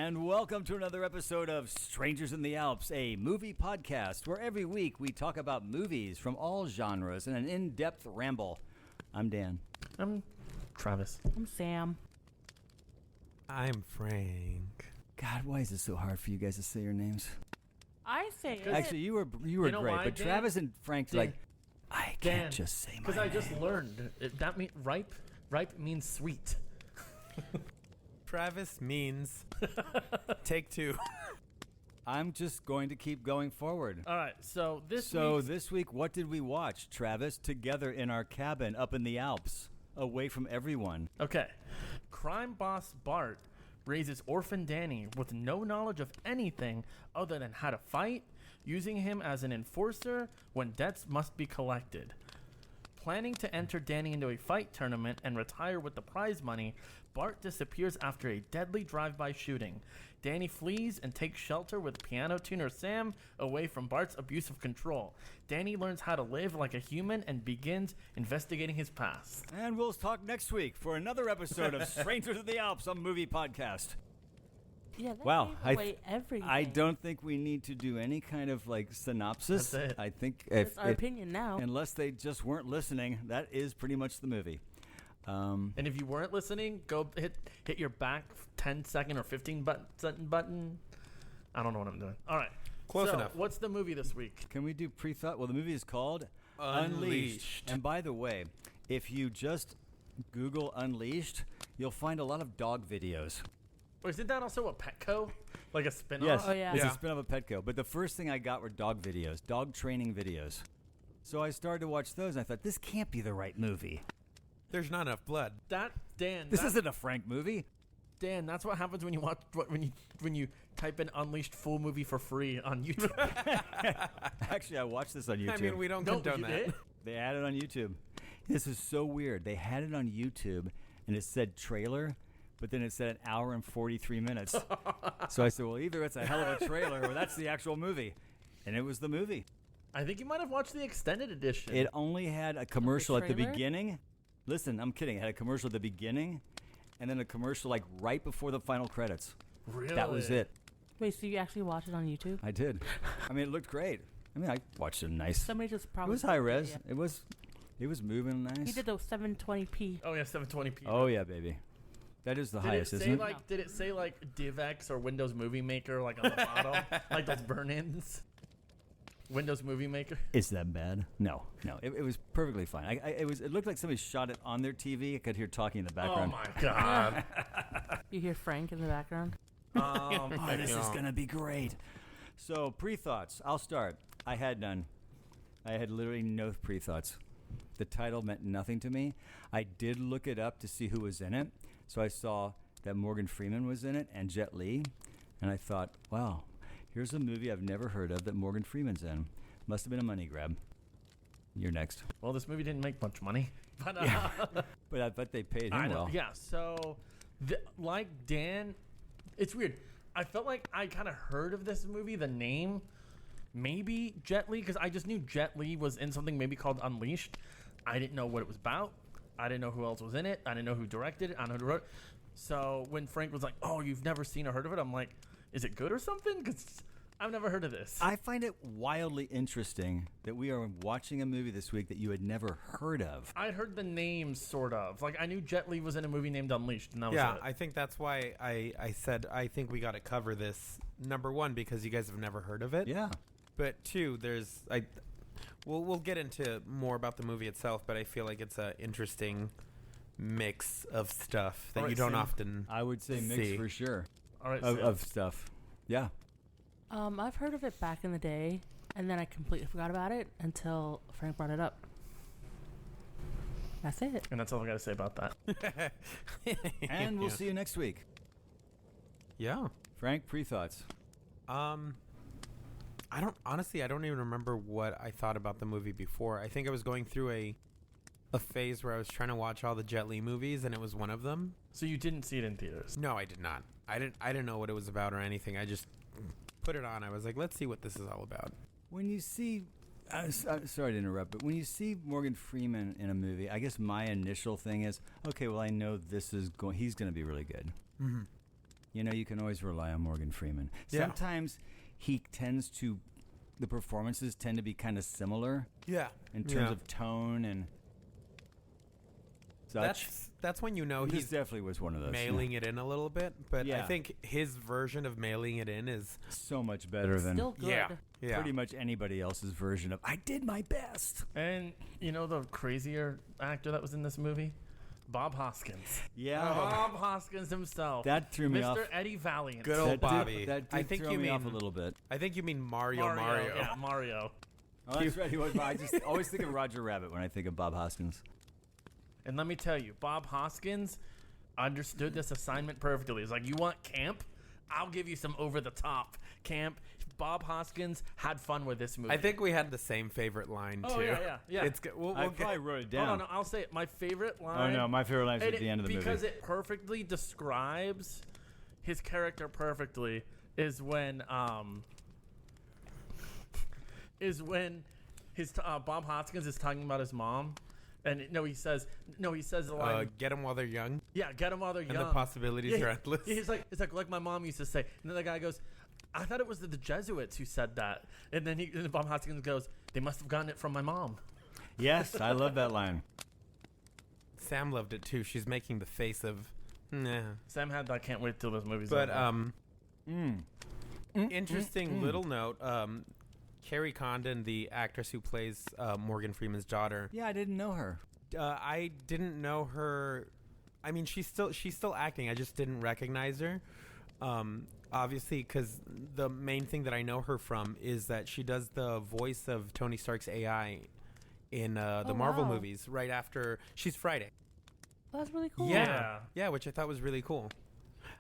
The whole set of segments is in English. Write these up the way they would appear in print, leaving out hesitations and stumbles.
And welcome to another episode of Strangers in the Alps, a movie podcast where every week we talk about movies from all genres in an in-depth ramble. I'm Dan. I'm Travis. I'm Sam. I'm Frank. God, why is it so hard for you guys to say your names? I say it. Actually, you were You know great, why, but Dan? Travis and Frank's Dan. like, I can't just say my name. Because I just learned that means ripe. Ripe means sweet. Travis means take two. I'm just going to keep going forward. All right, so this week, what did we watch, Travis, together in our cabin up in the Alps, away from everyone? Okay. Crime boss Bart raises orphan Danny with no knowledge of anything other than how to fight, using him as an enforcer when debts must be collected. Planning to enter Danny into a fight tournament and retire with the prize money, Bart disappears after a deadly drive-by shooting. Danny flees and takes shelter with piano tuner Sam away from Bart's abusive control. Danny learns how to live like a human and begins investigating his past. And we'll talk next week for another episode of Strangers in the Alps, a movie podcast. Yeah, that Wow, gave away everything. I don't think we need to do any kind of like synopsis. That's it. I think That's our opinion now. unless they just weren't listening, that is pretty much the movie. And if you weren't listening, go hit your back 10-second or 15-second button. I don't know what I'm doing. All right. Close enough. What's the movie this week? Can we do pre-thought? Well, the movie is called Unleashed. And by the way, if you just Google Unleashed, you'll find a lot of dog videos. Or isn't that also a Petco? Like a spin-off? Yes, Oh, yeah. it's Yeah. a spin-off of Petco. But the first thing I got were dog videos, dog training videos. So I started to watch those, and I thought, this can't be the right movie. There's not enough blood. This isn't a Frank movie. Dan, that's what happens when you watch when you type in Unleashed full movie for free on YouTube. Actually, I watched this on YouTube. I mean, we don't No, condone you that. did? They had it on YouTube. This is so weird. They had it on YouTube, and it said trailer, but then it said an hour and 43 minutes. So I said, well, either it's a hell of a trailer or that's the actual movie. And it was the movie. I think you might have watched the extended edition. It only had a commercial at the trailer? beginning. Listen, I'm kidding. It had a commercial at the beginning, and then a commercial like right before the final credits. Really? That was it. Wait, so you actually watched it on YouTube? I did. I mean, it looked great. I mean, I watched it nice. Somebody just It probably... was high res. Yeah. It was moving nice. He did those 720p. Oh yeah, 720p. Oh yeah, baby. That is the Did highest, it say isn't it? like? Did it say like DivX or Windows Movie Maker like on the bottom, like those burn-ins? Windows Movie Maker. Is that bad? No. It was perfectly fine. It looked like somebody shot it on their TV. I could hear talking in the Oh background. my god. You hear Frank in the background? Oh, this is gonna be great. So pre-thoughts. I'll start. I had none. I had literally no pre-thoughts. The title meant nothing to me. I did look it up to see who was in it. So I saw that Morgan Freeman was in it and Jet Li, and I thought, wow. Here's a movie I've never heard of that Morgan Freeman's in. Must have been a money grab. You're next. Well, this movie didn't make much money, but But I bet they paid him I know. well. Yeah. So, like Dan, it's weird. I felt like I kind of heard of this movie, the name, maybe Jet Li, because I just knew Jet Li was in something maybe called Unleashed. I didn't know what it was about. I didn't know who else was in it. I didn't know who directed it. I don't know who wrote it. So when Frank was like, "Oh, you've never seen or heard of it," I'm like, "Is it good or something?" Because I've never heard of this. I find it wildly interesting that we are watching a movie this week that you had never heard of. I heard the name, sort of. Like, I knew Jet Li was in a movie named Unleashed, and that was Yeah, it. I think that's why I said I think we got to cover this. Number one, because you guys have never heard of it. Yeah. But two, we'll get into more about the movie itself, but I feel like it's an interesting mix of stuff that All right, you don't Sam. often I would say mix see. for sure. All right, Of stuff. Yeah. I've heard of it back in the day, and then I completely forgot about it until Frank brought it up. That's it. and that's all I got to say about that. And we'll see you next week. Yeah. Frank, pre-thoughts. I don't even remember what I thought about the movie before. I think I was going through a phase where I was trying to watch all the Jet Li movies, and it was one of them. So you didn't see it in theaters? No, I did not. I didn't know what it was about or anything. I just put it on. I was like, let's see what this is all about. When you see, sorry to interrupt, but when you see Morgan Freeman in a movie, I guess my initial thing is, okay, well, I know this is he's going to be really good. Mm-hmm. you can always rely on Morgan Freeman. Yeah. Sometimes the performances tend to be kind of similar Yeah. in terms of tone and such. That's when This he's definitely was one of those. mailing it in a little bit. But Yeah. I think his version of mailing it in is so much better than Still good. yeah. pretty much anybody else's version of I did my best. And the crazier actor that was in this movie? Bob Hoskins. Yeah. Bob Hoskins himself. That threw me off. Mr. Eddie Valiant. Good old Bobby. That did I think throw you me mean off a little bit. I think you mean Mario. Yeah, Mario. Oh, that's right. He was. I just always think of Roger Rabbit when I think of Bob Hoskins. And let me tell you, Bob Hoskins understood this assignment perfectly. He's like, you want camp? I'll give you some over-the-top camp. Bob Hoskins had fun with this movie. I think we had the same favorite line too. Oh, yeah. It's good. We'll I get, probably wrote it Hold down. on, I'll say it. My favorite Oh line. no, my favorite line is at the end of the movie. Because it perfectly describes his character perfectly is when his Bob Hoskins is talking about his mom. And he says the line. get them while they're young, Yeah, get them while they're young. and the possibilities are endless. It's like my mom used to say. And then the guy goes, I thought it was the Jesuits who said that. And then Bob Hoskins goes, they must have gotten it from my mom. Yes, I love that line. Sam loved it too. She's making the face of, nah. Sam had that. Can't wait till this movie's But over. interesting little note. Carrie Condon, the actress who plays Morgan Freeman's daughter. Yeah, I didn't know her. I didn't know her. I mean, she's still acting. I just didn't recognize her. Obviously, because the main thing that I know her from is that she does the voice of Tony Stark's AI in the Marvel wow. movies. Right after she's Friday. Oh, that's really cool. Yeah, which I thought was really cool.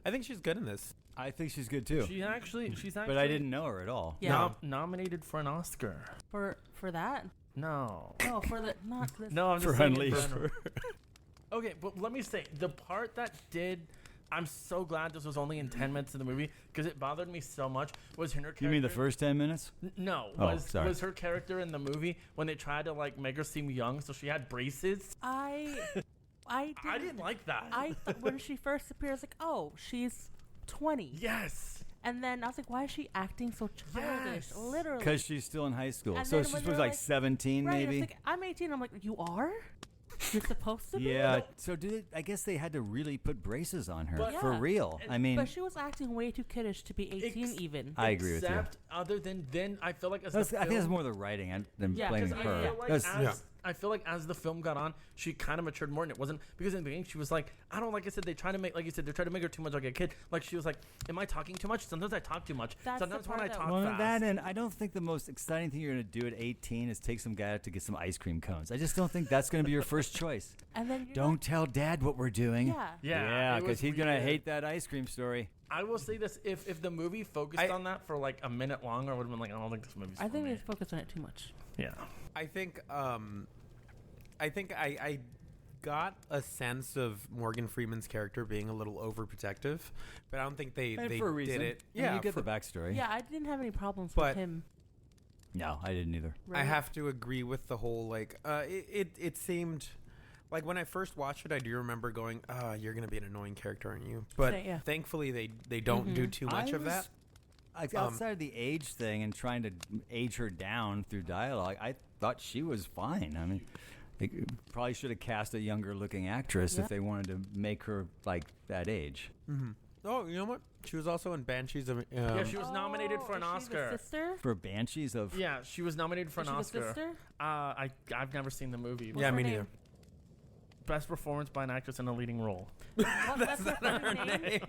I think she's good in this. I think she's good too. She's actually. But I didn't know her at all. Yeah. Nominated for an Oscar. For that? No. No, for the not this. No, I'm just For saying in Unleashed. general. Okay, but let me say the part that did. I'm so glad this was only in 10 minutes of the movie because it bothered me so much. Was her character? You mean the first 10 minutes? No. Oh, sorry. Was her character in the movie when they tried to make her seem young, so she had braces? I didn't like that. When she first appeared, I was like, oh, she's 20. Yes. And then I was like, why is she acting so childish? Yes. Literally. Because she's still in high school. And So then she's when supposed to they're be like 17 right, maybe? I was like, I'm 18. I'm like, you are? You're supposed to be? Yeah. So I guess they had to really put braces on her. But- For Yeah. real. I mean, But she was acting way too kiddish to be 18 even. I agree with you. Except other than then, I feel like as I think it's film- more the writing than Yeah, blaming 'cause her. I feel like That's- I feel like as the film got on, she kind of matured more, and it wasn't because in the beginning she was like, I don't like I said they try to make like you said they try to make her too much like a kid. Like she was like, am I talking too much? Sometimes I talk too much. That's the Sometimes when part I that talk Well, fast. that and I don't think the most exciting thing you're going to do at 18 is take some guy out to get some ice cream cones. I just don't think that's going to be your first choice. And then Don't tell Dad what we're doing. Yeah. Yeah, it because was he's going to weird. hate that ice cream story. I will say this: if the movie focused on that for like a minute longer, I would have been like, I don't think this movie's. I think for they me. focused on it too much. Yeah. I think I got a sense of Morgan Freeman's character being a little overprotective, but I don't think they And for a reason. did it. I mean, you get for- the backstory. Yeah, I didn't have any problems But- with him. No, I didn't either. I have to agree with the whole it seemed like when I first watched it, I do remember going, you're gonna be an annoying character, aren't you? But Yeah. thankfully they don't do too much of that. Outside of the age thing and trying to age her down through dialogue, I thought she was fine. I mean, they probably should have cast a younger looking actress Yeah. if they wanted to make her like that age. Mm-hmm. Oh, you know what? She was also in Banshees of. Yeah, she was nominated for an is she Oscar. the sister? For Banshees of. Yeah, she was nominated for Is an she Oscar. the sister? I've never seen the movie. What's Yeah, her me name? neither. Best performance by an actress in a leading role. That's her fucking name?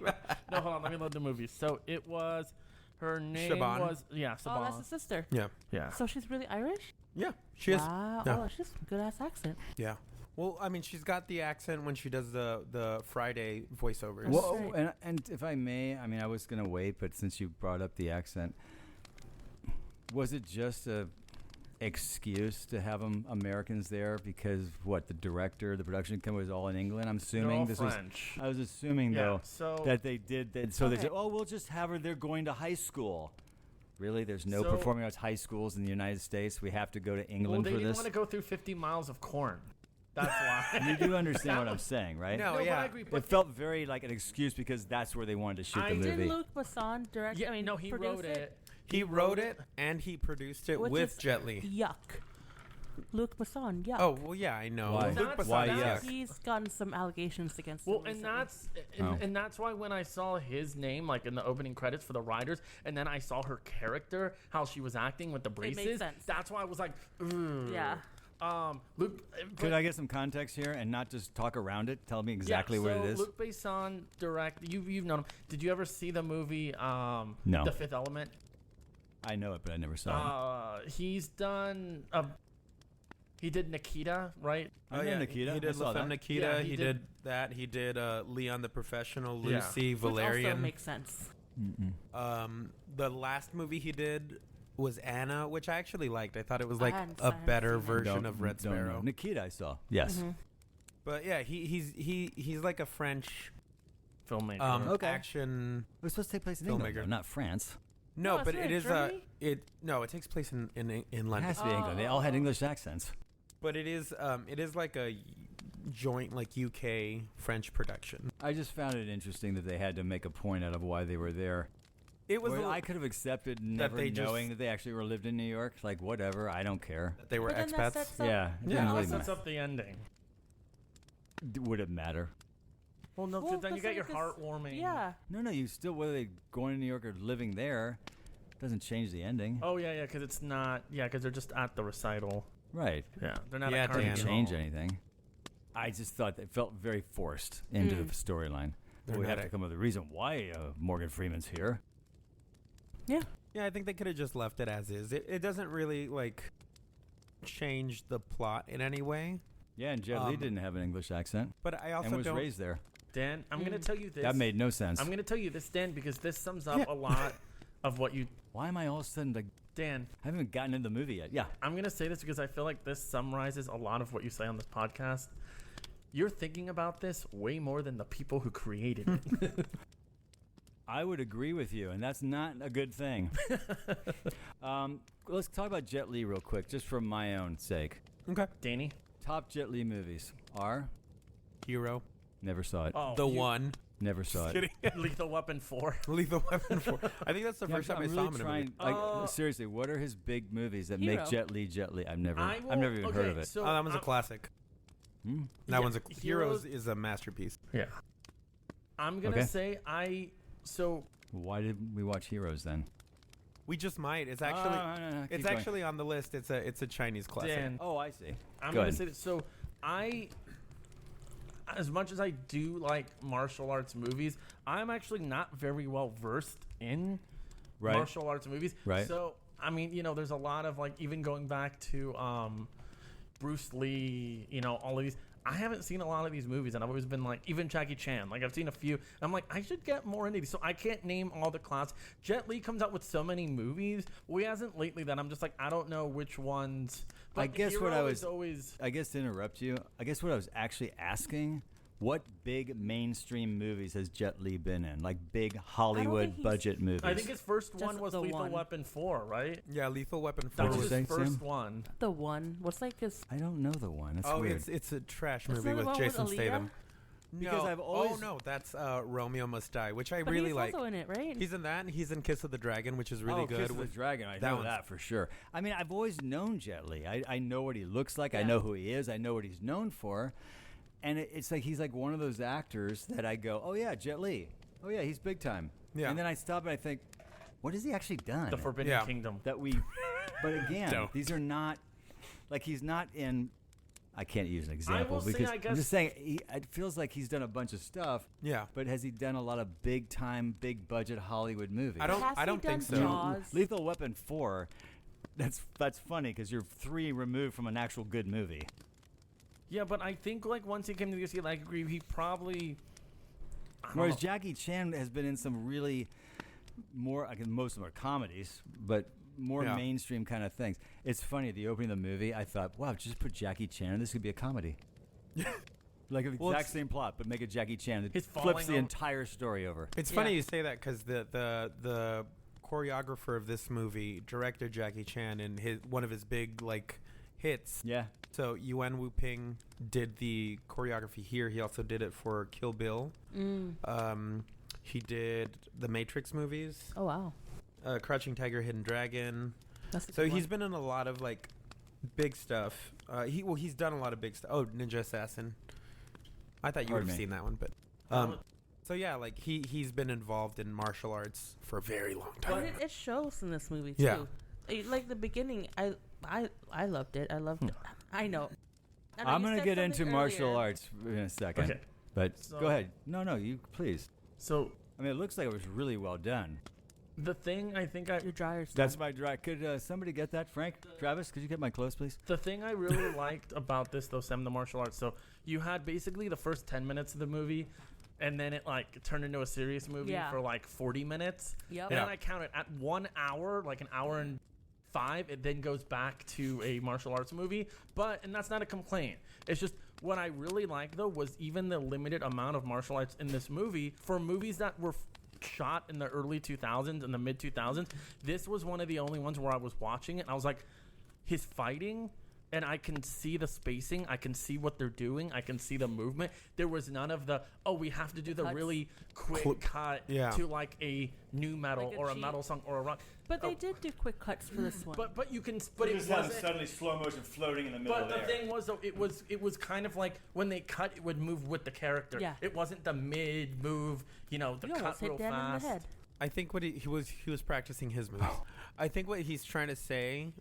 No, hold on, let me load the movie. So it was her name Siobhan. was Oh, Siobhan. that's the sister. Yeah, Yeah. So she's really Irish? yeah, she is. Wow. Yeah. Oh, she's a good ass accent. Yeah. Well, I mean, she's got the accent when she does the Friday voiceovers. Well- Well, right. and if I may, I mean, I was going to wait, but since you brought up the accent, was it just a excuse to have them Americans there because the director, the production company was all in England? I'm They're assuming all this French. was. I was assuming Yeah, though so that they did that. So they Okay. said, "Oh, we'll just have her. They're going to high school." Really? There's no So- performing arts high schools in the United States. We have to go to well, England they for didn't this. want to go through 50 miles of corn. That's why. You do understand what I'm saying, right? No, But yeah. I agree. It But felt very like an excuse because that's where they wanted to shoot the Did movie. Luc Besson direct? yeah, I mean, no, he produce wrote it. He wrote it and he produced it Which with is Jet Li. Yuck. Luc Besson, yuck. Oh well, yeah, I know. Why? Luc That's- Besson, that's- yuck. He's gotten some allegations against Well, him and recently. that's why when I saw his name like in the opening credits for the writers, and then I saw her character, how she was acting with the made braces. sense. That's why I was like, ugh. Yeah. Luke. Could I get some context here and not just talk around it? Tell me exactly what it is. Luc Besson direct. You've known him. Did you ever see the movie No. The Fifth Element? I know it, but I never saw it. He's done. He did Nikita, right? I know Nikita. He I did saw La Femme that. Nikita. Yeah, he he did did- that. He did Leon the Professional, Yeah. Lucy, Which also Valerian. makes sense. The last movie he did was Anna, which I actually liked. I thought it was I like hadn't- a I hadn't better seen it. version of Red Don't know. Sparrow. Nikita, I saw. Yes. But yeah, he's like a French Filmmaker. Okay. action. It was supposed to take place in England, Filmmaker. though, not France. No, No, but isn't it it is Germany? it takes place in It London. has to be England. They all had English accents. But it is like a joint like UK French production. I just found it interesting that they had to make a point out of why they were there. It was Where I could have accepted never they just- knowing that they actually were lived in New York. Like, whatever, I don't care. they were But then that expats. sets up- Yeah, it Yeah. didn't That really sets matter. up the ending. Would it matter? Well, no, Well, 'cause then you that's get your like this- heartwarming. Yeah. No, you still, whether they going to New York or living there, doesn't change the ending. Oh yeah, because it's not. Yeah, because they're just at the recital. Right. Yeah, they're not. Yeah, at Doesn't Dan. Carnegie change Hall. anything. I just thought that felt very forced into the storyline. They're We not have to ac- come up with a reason why Morgan Freeman's here. Yeah. Yeah, I think they could have just left it as is. It doesn't really like change the plot in any way. Yeah, and Jet Li Um, didn't have an English accent But I also and was don't. raised there. Dan, I'm gonna tell you this. That made no sense. I'm gonna tell you this, Dan, because this sums up Yeah. a lot of what you. Why am I all of a sudden like Dan, I haven't even gotten into the movie yet? Yeah. I'm gonna say this because I feel like this summarizes a lot of what you say on this podcast. You're thinking about this way more than the people who created it. I would agree with you, and that's not a good thing. Let's talk about Jet Li real quick, just for my own sake. Okay. Danny. Top Jet Li movies are Hero. never saw it. Oh, The you- one. Never saw it. Kidding. Lethal Weapon 4. Lethal Weapon 4. I think that's the Yeah, first time I'm I really saw him in a movie. trying. Like, seriously, what are his big movies that make Hero. Jet Li Jet Li? I've never I never even heard of it. So Oh, that one's a I'm- classic. Hmm? That Yeah, one's a Heroes- Heroes is a masterpiece. Yeah. I'm gonna Okay. say so Why did we watch Heroes then? We just might. It's actually no, keep it's going. actually on the list. It's a Chinese classic. Dan, Oh, I see. I'm Go gonna ahead. say this. So as much as I do like martial arts movies, I'm actually not very well versed in Right. martial arts movies. Right. So I mean, there's a lot of like even going back to Bruce Lee, all of these. I haven't seen a lot of these movies, and I've always been like, even Jackie Chan. Like I've seen a few. And I'm like, I should get more into these. So I can't name all the class. Jet Li comes out with so many movies. We hasn't lately that I'm just like, I don't know which ones. But I guess what Hero I is was- always. I guess to interrupt you, I guess what I was actually asking, what big mainstream movies has Jet Li been in? Like big Hollywood he's- budget movies. I think his first Just one was the Lethal one. Weapon 4, right? Yeah, Lethal Weapon 4 That What'd was you his say, first Sam? one. The one. What's like his? I don't know the one. That's Oh, weird. it's a trash Isn't movie that the with one with Jason Aaliyah? Statham. Because No. I've always- Oh no, that's Romeo Must Die, which I But really he's like. also in it, right? He's in that, and he's in Kiss of the Dragon, which is really oh, good. Kiss of the with- Dragon. I that know one's- that for sure. I mean, I've always known Jet Li. I know what he looks like. I Yeah. know who he is. I know what he's known for. And it's like he's like one of those actors that I go, oh yeah, Jet Li. Oh yeah, he's big time. Yeah. And then I stop and I think, what has he actually done? The Forbidden Yeah. Kingdom. that we. But again, No. these are not like he's not in. I can't use an example will say, because I I'm guess- just saying it feels like he's done a bunch of stuff. Yeah. But has he done a lot of big time, big budget Hollywood movies? I don't. Has I he don't think done so. Jaws? Lethal Weapon 4. That's funny because you're 3 removed from an actual good movie. Yeah, but I think like once he came to the scene, I agree. He probably. I don't Whereas know. Jackie Chan has been in some really more, I guess most of them are comedies, but more Yeah. mainstream kind of things. It's funny, the opening of the movie, I thought, wow, just put Jackie Chan in. This could be a comedy. Like the Well, exact it's- same plot, but make it Jackie Chan. It He's flips falling the over- entire story over. It's Yeah. funny you say that because the choreographer of this movie directed Jackie Chan in one of his big like hits. Yeah. So Yuan Wu Ping did the choreography here. He also did it for Kill Bill. He did the Matrix movies. Oh wow. Crouching Tiger, Hidden Dragon. That's a So good he's one. been in a lot of like big stuff. He's done a lot of big stuff. Oh, Ninja Assassin. I thought you would Pardon have me. seen that one, but so yeah, like he's been involved in martial arts for a very long time. But it shows in this movie too. Yeah. Like the beginning, I loved it. I loved it. I know. I'm going gonna get into martial arts in a second. Okay. But So- go ahead. No, you please. So I mean, it looks like it was really well done. the thing I think Your dryer's That's done. my dry. Could somebody get that, Frank? Travis, could you get my clothes, please? The thing I really liked about this, though, Sam, the martial arts. So you had basically the first 10 minutes of the movie, and then it like turned into a serious movie Yeah. for like 40 minutes. Yep. And Yeah. then I counted at 1 hour, like an hour and 5. It then goes back to a martial arts movie. And that's not a complaint. It's just what I really liked, though, was even the limited amount of martial arts in this movie for movies that were shot in the early 2000s and the mid 2000s. This was one of the only ones where I was watching it and I was like, his fighting, and I can see the spacing, I can see what they're doing, I can see the movement. There was none of the we have to do the cuts. really quick cut Yeah. to like a new metal Like a or a cheap- metal song or a rock. But they did do quick cuts for this one. But you can but it wasn't. slow motion floating in the middle But the thing was, though, it was kind of like when they cut, it would move with the character. Yeah. It wasn't the mid move, the you cut almost real hit Dan fast. in the head. I think what he was practicing his moves. I think what he's trying to say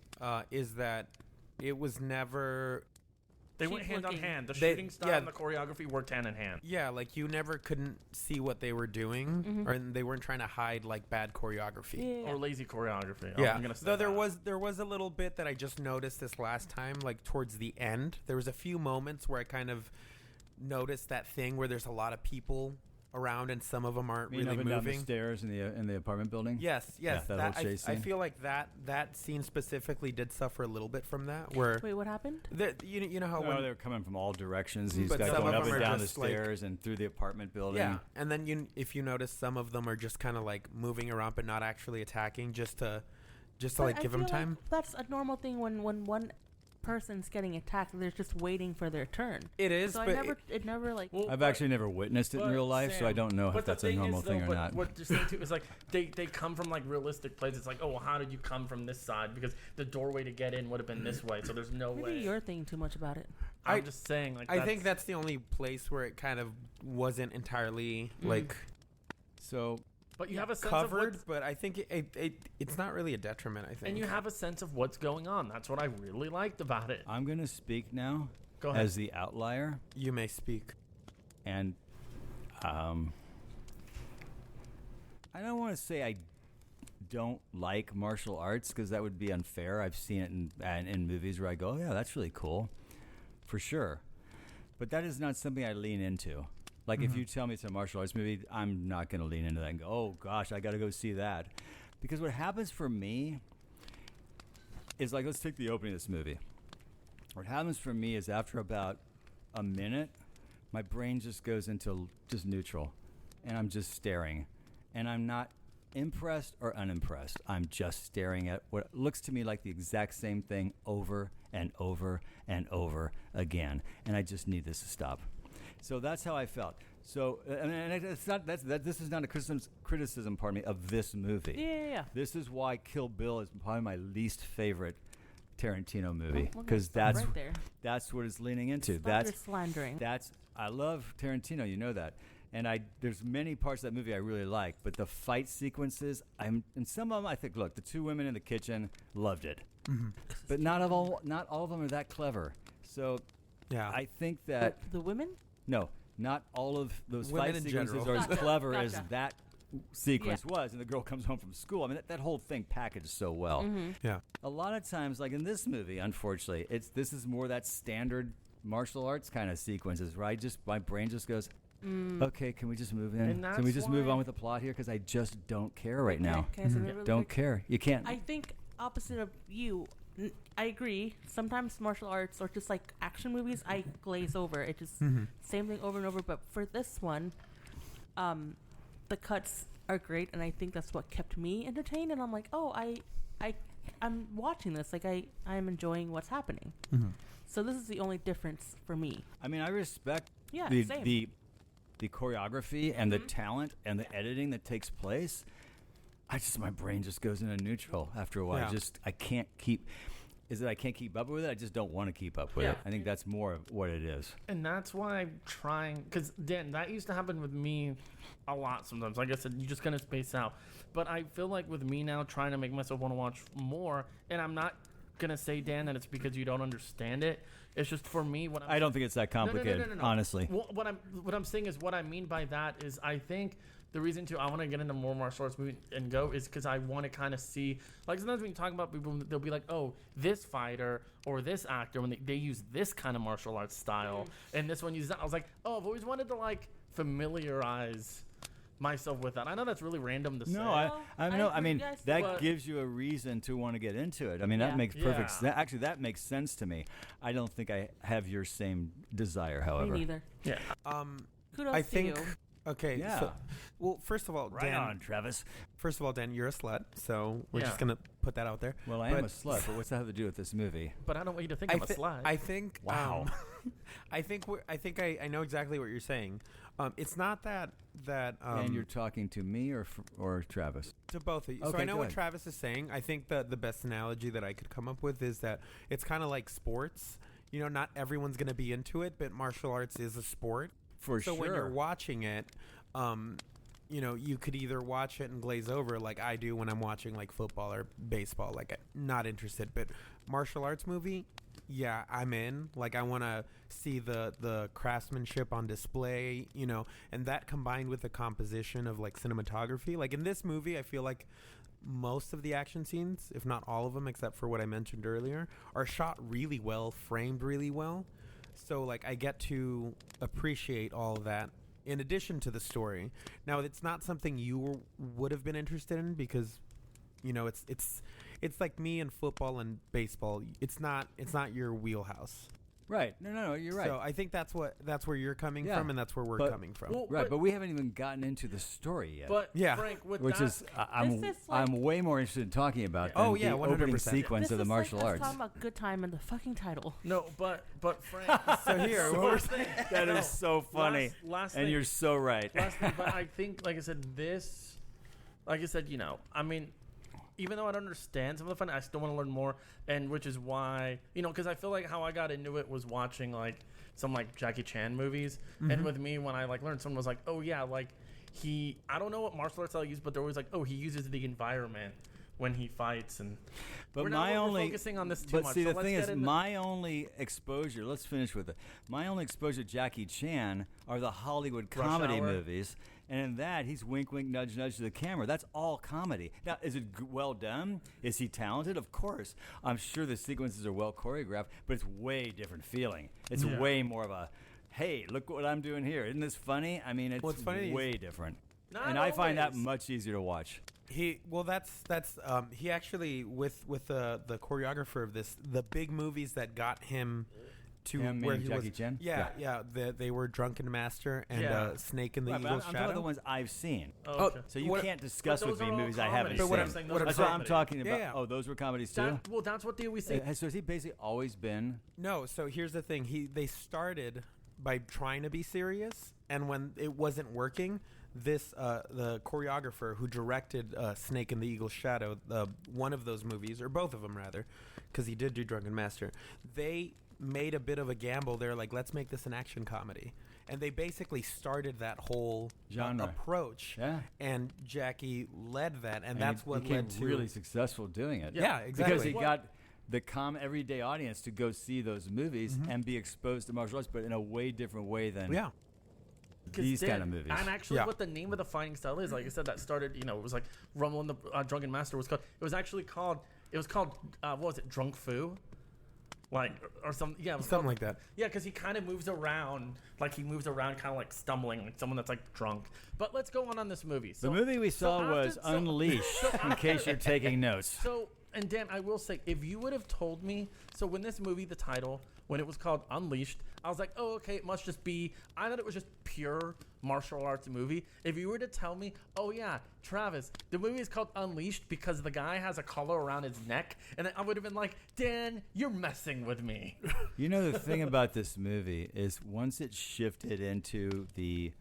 is that it was never. They went Cheap hand on looking. hand. The They- shooting style yeah. and the choreography worked hand in hand. Yeah, like you never couldn't see what they were doing, or they weren't trying to hide like bad choreography. Yeah. Or lazy choreography. Yeah. I'm gonna say Though that. there was a little bit that I just noticed this last time, like towards the end. There was a few moments where I kind of noticed that thing where there's a lot of people around and some of them aren't Up really and down the moving. stairs in the apartment building. Yes, Yeah, that whole chase I scene. feel like that scene specifically did suffer a little bit from that. Where Wait, what happened? you know how Oh, when they're coming from all directions. He's But got some going of up them and are down the just, like- stairs and through the apartment building. yeah, and then if you notice, some of them are just kind of like moving around but not actually attacking, just to But like I give them feel like time. that's a normal thing when one person's getting attacked. They're just waiting for their turn. It is, So but it never like. Well, I've but- actually never witnessed it in but real life, so I Sam, don't know but if the that's a thing normal is, thing though, or but not. What you're saying too is like they come from like realistic places. It's like, oh, well, how did you come from this side? Because the doorway to get in would have been this way, so there's no Maybe way. you're thinking too much about it. I'm just saying, like, I think that's the only place where it kind of wasn't entirely like So But you have a sense covered, of what's, but I think it's not really a detriment. I think. and you have a sense of what's going on. That's what I really liked about it. I'm going to speak now Go ahead. as the outlier, You may speak. and I don't want to say I don't like martial arts because that would be unfair. I've seen it in movies where I go, oh, yeah, that's really cool, for sure. But that is not something I lean into. Like, if you tell me it's a martial arts movie, I'm not going to lean into that and go, oh, gosh, I got to go see that. Because what happens for me is, like, let's take the opening of this movie. What happens for me is after about a minute, my brain just goes into just neutral. And I'm just staring. And I'm not impressed or unimpressed. I'm just staring at what looks to me like the exact same thing over and over and over again. And I just need this to stop. So that's how I felt. So, and it's not this is not a criticism, pardon me, of this movie. Yeah. This is why Kill Bill is probably my least favorite Tarantino movie, Well, because stop that's right there. that's what it's leaning into. Stop your slandering. I love Tarantino, you know that. And there's many parts of that movie I really like, but the fight sequences, and some of them I think, look, the two women in the kitchen, loved it. But not all of them are that clever. So Yeah. I think that The women? no, not all of those Women fight in sequences general. are as Gotcha, clever as gotcha. that sequence was, and the girl comes home from school. I mean, that whole thing packaged so well. Mm-hmm. yeah. A lot of times, like in this movie, unfortunately, this is more that standard martial arts kind of sequences where my brain just goes, okay, can we just move in? And Can we that's just move why- on with the plot here? Because I just don't care right now. Can I say that really Don't quick? care. You can't. I think opposite of you, I agree. Sometimes martial arts or just like action movies, I glaze over. It just same thing over and over. But for this one, the cuts are great, and I think that's what kept me entertained. And I'm like, oh, I I'm watching this. Like I'm enjoying what's happening. Mm-hmm. So this is the only difference for me. I mean, I respect Yeah, the same. the choreography and the talent and the editing that takes place. My brain just goes into neutral after a while. Yeah. I can't keep. Is it I can't keep up with it? I just don't want to keep up with Yeah. it. I think that's more of what it is. And that's why I'm trying, because Dan, that used to happen with me a lot sometimes. Like I said, you just kind of space out. But I feel like with me now trying to make myself want to watch more, and I'm not gonna say, Dan, that it's because you don't understand it. It's just for me. I don't think it's that complicated, No. honestly. What I'm saying is, what I mean by that is, I think the reason too I want to get into more martial arts movie and go is because I want to kind of see, like sometimes when you talk about people, they'll be like, oh, this fighter or this actor when they use this kind of martial arts style, and this one uses that. I was like, oh, I've always wanted to like familiarize myself with that. I know that's really random to say. No, I mean Yes, that but- gives you a reason to want to get into it. I mean Yeah. that makes perfect. Yeah. Actually, that makes sense to me. I don't think I have your same desire, Me however. neither. Yeah. Kudos I to think. you. Okay. Yeah. So, well, first of all, Right Dan. on, Travis. First of all, Dan, you're a slut, so we're Yeah. just gonna put that out there. Well, I am But- a slut, but what's that have to do with this movie? But I don't want you to think I'm a slut. I think. Wow. I think. I know exactly what you're saying. It's not that. And you're talking to me or Travis? To both of you. So Okay, I know go what ahead. Travis is saying. I think that the best analogy that I could come up with is that it's kind of like sports. You know, not everyone's going to be into it, but martial arts is a sport. For So sure. when you're watching it, you know, you could either watch it and glaze over like I do when I'm watching like football or baseball. Like, not interested. But martial arts movie, yeah, I'm in. Like, I want to see the craftsmanship on display, you know, and that combined with the composition of like cinematography. Like in this movie, I feel like most of the action scenes, if not all of them, except for what I mentioned earlier, are shot really well, framed really well. So like I get to appreciate all of that in addition to the story. Now, it's not something you would have been interested in because, you know, it's like me and football and baseball. It's not your wheelhouse. Right. No, you're right. So I think that's where you're coming Yeah. from, and that's where we're But- coming from. Well, Right, but we haven't even gotten into the story yet. But Yeah. Frank, with which that, is I'm This is like- I'm way more interested in talking about Oh, than yeah, the opening 100%. sequence This of the is martial like us arts. talking about good time in the fucking title. no, but Frank. So here, so we're That no, is so funny, Last and thing, you're so right. last thing, but I think, like I said, you know, I mean, even though I don't understand some of the fun, I still want to learn more, and which is why, you know, because I feel like how I got into it was watching like some like Jackie Chan movies, and with me when I like learned, someone was like, oh yeah, like I don't know what martial arts I'll use, but they're always like, oh, he uses the environment when he fights, and But we're my not only focusing on this too but much. see, so the let's thing get is, into- my only exposure. Let's finish with it. My only exposure to Jackie Chan are the Hollywood Rush comedy Hour. movies, and in that he's wink, wink, nudge, nudge to the camera. That's all comedy. Now, is it well done? Is he talented? Of course. I'm sure the sequences are well choreographed, but it's way different feeling. It's Yeah. way more of a, hey, look what I'm doing here. Isn't this funny? I mean, it's Well, it's funny way different. Not And I find that always. much easier to watch. he actually with the choreographer of this, the big movies that got him to Him where meaning he Jackie was. Chan? Yeah. They were Drunken Master and Yeah. Snake in the Right, but Eagle's I'm talking about Shadow. the ones I've seen. Oh, okay. So you What- can't discuss But with those me are all movies I haven't comedies. seen. But what I'm- saying, what those I'm are That's what I'm comedy. talking about. Yeah. Oh, those were comedies too? Well, that's what they always say. So has he basically always been? No, so here's the thing. They started by trying to be serious, and when it wasn't working, the choreographer who directed Snake in the Eagle's Shadow, one of those movies, or both of them rather, because he did do Drunken Master, they made a bit of a gamble. They're like, let's make this an action comedy. And they basically started that whole Genre. approach. Yeah. And Jackie led that, and And that's he what became led to really successful doing it. Yeah, exactly. Because he got the everyday audience to go see those movies and be exposed to martial arts, but in a way different way than yeah. 'Cause these Dan, kind of movies. And actually, Yeah. what the name of the fighting style is, like I said, that started, you know, it was like Rumble in the Drunken Master was called. It was actually called. It was called. What was it? Drunk Fu. Like or something. Yeah, it was Something called- like that. Yeah, because he kind of moves around, kind of like stumbling, like someone that's like drunk. But let's go on this movie. the movie we saw after- was so- Unleash, in case you're taking notes. So, And Dan, I will say, if you would have told me, so when this movie, the title, when it was called Unleashed, I was like, oh, okay, it must just be, I thought it was just pure martial arts movie. If you were to tell me, oh yeah, Travis, the movie is called Unleashed because the guy has a collar around his neck, and I would have been like, Dan, you're messing with me. You know, the thing about this movie is once it shifted into the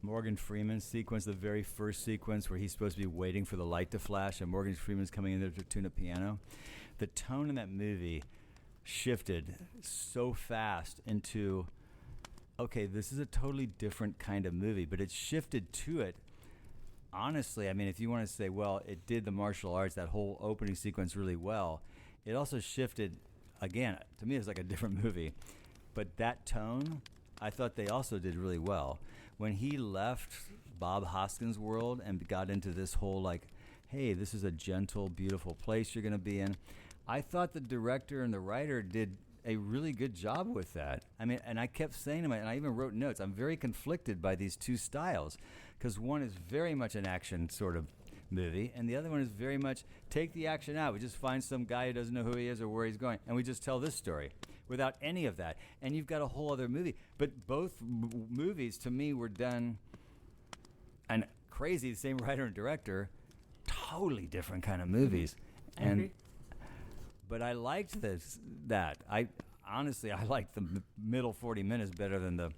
Morgan Freeman sequence, the very first sequence where he's supposed to be waiting for the light to flash and Morgan Freeman's coming in there to tune a piano, the tone in that movie shifted so fast into, okay, this is a totally different kind of movie, but it shifted to it. Honestly, I mean, if you want to say, well, it did the martial arts, that whole opening sequence really well, it also shifted, again, to me, it's like a different movie. But that tone, I thought they also did really well. When he left Bob Hoskins' world and got into this whole, like, hey, this is a gentle, beautiful place you're going to be in, I thought the director and the writer did a really good job with that. I mean, and I kept saying to myself, and I even wrote notes, I'm very conflicted by these two styles, because one is very much an action sort of movie, and the other one is very much take the action out. We just find some guy who doesn't know who he is or where he's going, and we just tell this story without any of that. And you've got a whole other movie. But both movies, to me, were done, and crazy, the same writer and director, totally different kind of movies. I agree. But I liked that. I honestly, I liked the middle 40 minutes better than the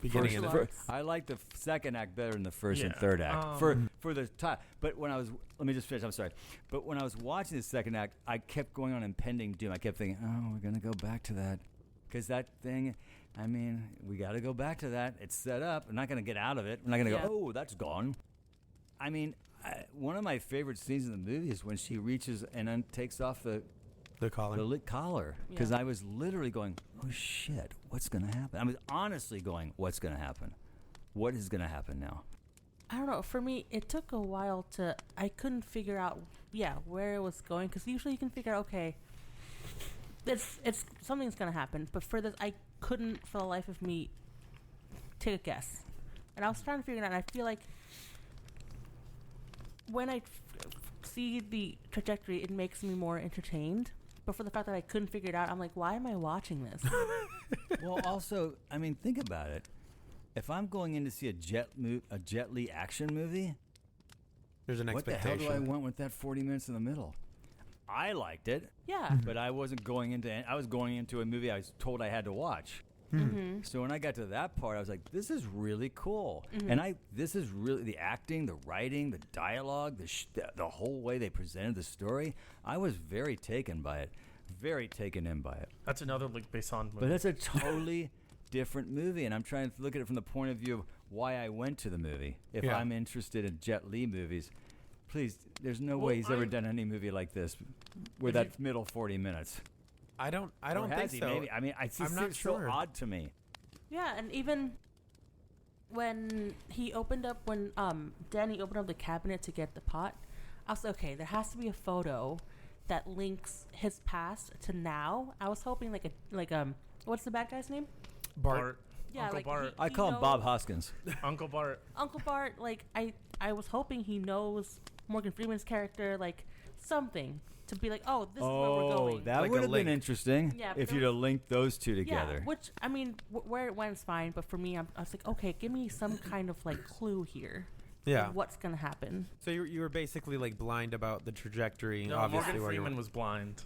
Beginning first, of the- I like the second act better than the first and Yeah. third act for the time. But when I was, let me just finish. I'm sorry. But when I was watching the second act, I kept going on impending doom. I kept thinking, oh, we're gonna go back to that, because that thing. I mean, we got to go back to that. It's set up. We're not gonna get out of it. We're not gonna Yeah. go. Oh, that's gone. I mean, one of my favorite scenes in the movie is when she reaches and then takes off the collar. the lit collar, because Yeah. I was literally going, oh shit, what's going to happen? I was honestly going, what's going to happen? What is going to happen now? I don't know. For me, it took a while to. I couldn't figure out, where it was going. Because usually you can figure out, okay, it's something's gonna happen. But for this, I couldn't, for the life of me, take a guess. And I was trying to figure it out. And I feel like when I see the trajectory, it makes me more entertained. But for the fact that I couldn't figure it out, I'm like, why am I watching this? Well, also, I mean, think about it. If I'm going in to see a Jet Li action movie, There's an what the expectation. hell do I want with that 40 minutes in the middle? I liked it, Yeah. but I wasn't going into. I was going into a movie I was told I had to watch. Mm-hmm. So when I got to that part, I was like, "This is really cool," and this is really the acting, the writing, the dialogue, the whole way they presented the story. I was very taken by it, very taken in by it. That's another Luc Besson movie. But that's a totally different movie, and I'm trying to look at it from the point of view of why I went to the movie. If Yeah. I'm interested in Jet Li movies, please, there's no Well, way he's ever done any movie like this with If that middle 40 minutes. I don't Or think has he? so. Maybe. I mean, it's I'm just not seems so sure. odd to me. Yeah, and even when he opened up, when Danny opened up the cabinet to get the pot, I was like, okay, there has to be a photo that links his past to now. I was hoping what's the bad guy's name? Bart. Yeah, Uncle like Bart. I call him knows- Bob Hoskins. Uncle Bart. Uncle Bart. Like I was hoping he knows Morgan Freeman's character, like something to be like, oh, this is where we're going. That Like would a have been link. interesting Yeah, but if there you'd have linked those two together. Yeah, which I mean, where it went is fine, but for me, I was like, okay, give me some kind of like clue here. Yeah. Of what's gonna happen? So you were basically like blind about the trajectory. No, obviously, Morgan where you Freeman were. was blind.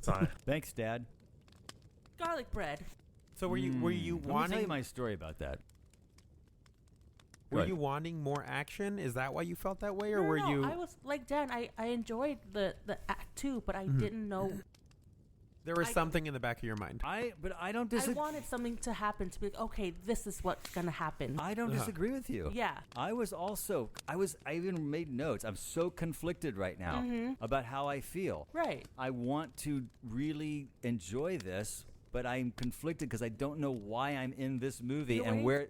Sorry. Thanks, Dad. Garlic bread. So were you Let me tell wanting you my story about that. Go were ahead. you wanting more action? Is that why you felt that way, or No, were no, you? I was like Dan. I enjoyed the act too, but I Mm-hmm. didn't know. There was I- something in the back of your mind. But I don't I disagree. wanted something to happen to be like, okay, this is what's gonna happen. I don't Uh-huh. disagree with you. Yeah. I even made notes. I'm so conflicted right now about how I feel. Right. I want to really enjoy this, but I'm conflicted because I don't know why I'm in this movie You're and waiting- where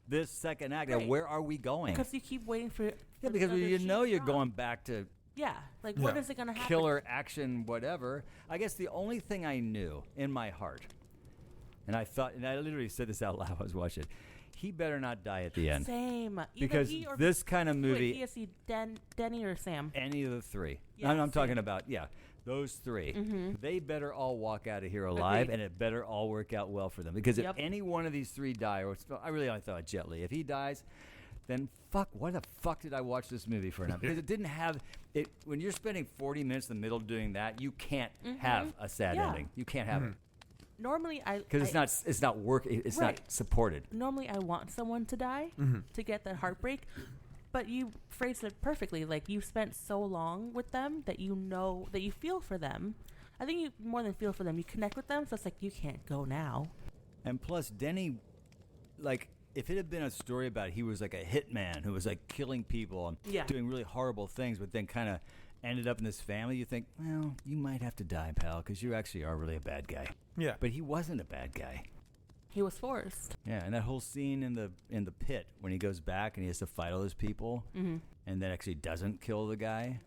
this second act Right. and where are we going? Because you keep waiting for. Yeah, for because the other you shoe know to you're drop. going back to Yeah. Like, Yeah. when is it gonna happen? killer action, whatever. I guess the only thing I knew in my heart, and I literally said this out loud while I was watching, he better not die at the end. Same. Either Because he or this kind of movie, Wait, he Denny or Sam? any of the three. Yeah, I'm talking same. about, those three. Mm-hmm. They better all walk out of here alive, Agreed. and it better all work out well for them. Because if Yep. any one of these three die, or I really only thought Jet Li, if he dies, then what the fuck did I watch this movie for now? Because it didn't have it. When you're spending 40 minutes in the middle doing that, you can't have a sad Yeah. ending. You can't have it Normally, because it's not work. It's not Right. supported. Normally, I want someone to die to get that heartbreak. But you phrased it perfectly. Like, you spent so long with them that you know that you feel for them. I think you more than feel for them. You connect with them, so it's like you can't go now. And plus, Denny, like, if it had been a story about he was like a hitman who was like killing people and Yeah. doing really horrible things, but then kind of ended up in this family, you think, well, you might have to die, pal, because you actually are really a bad guy. Yeah. But he wasn't a bad guy. He was forced. Yeah, and that whole scene in the pit when he goes back and he has to fight all those people, and then actually doesn't kill the guy.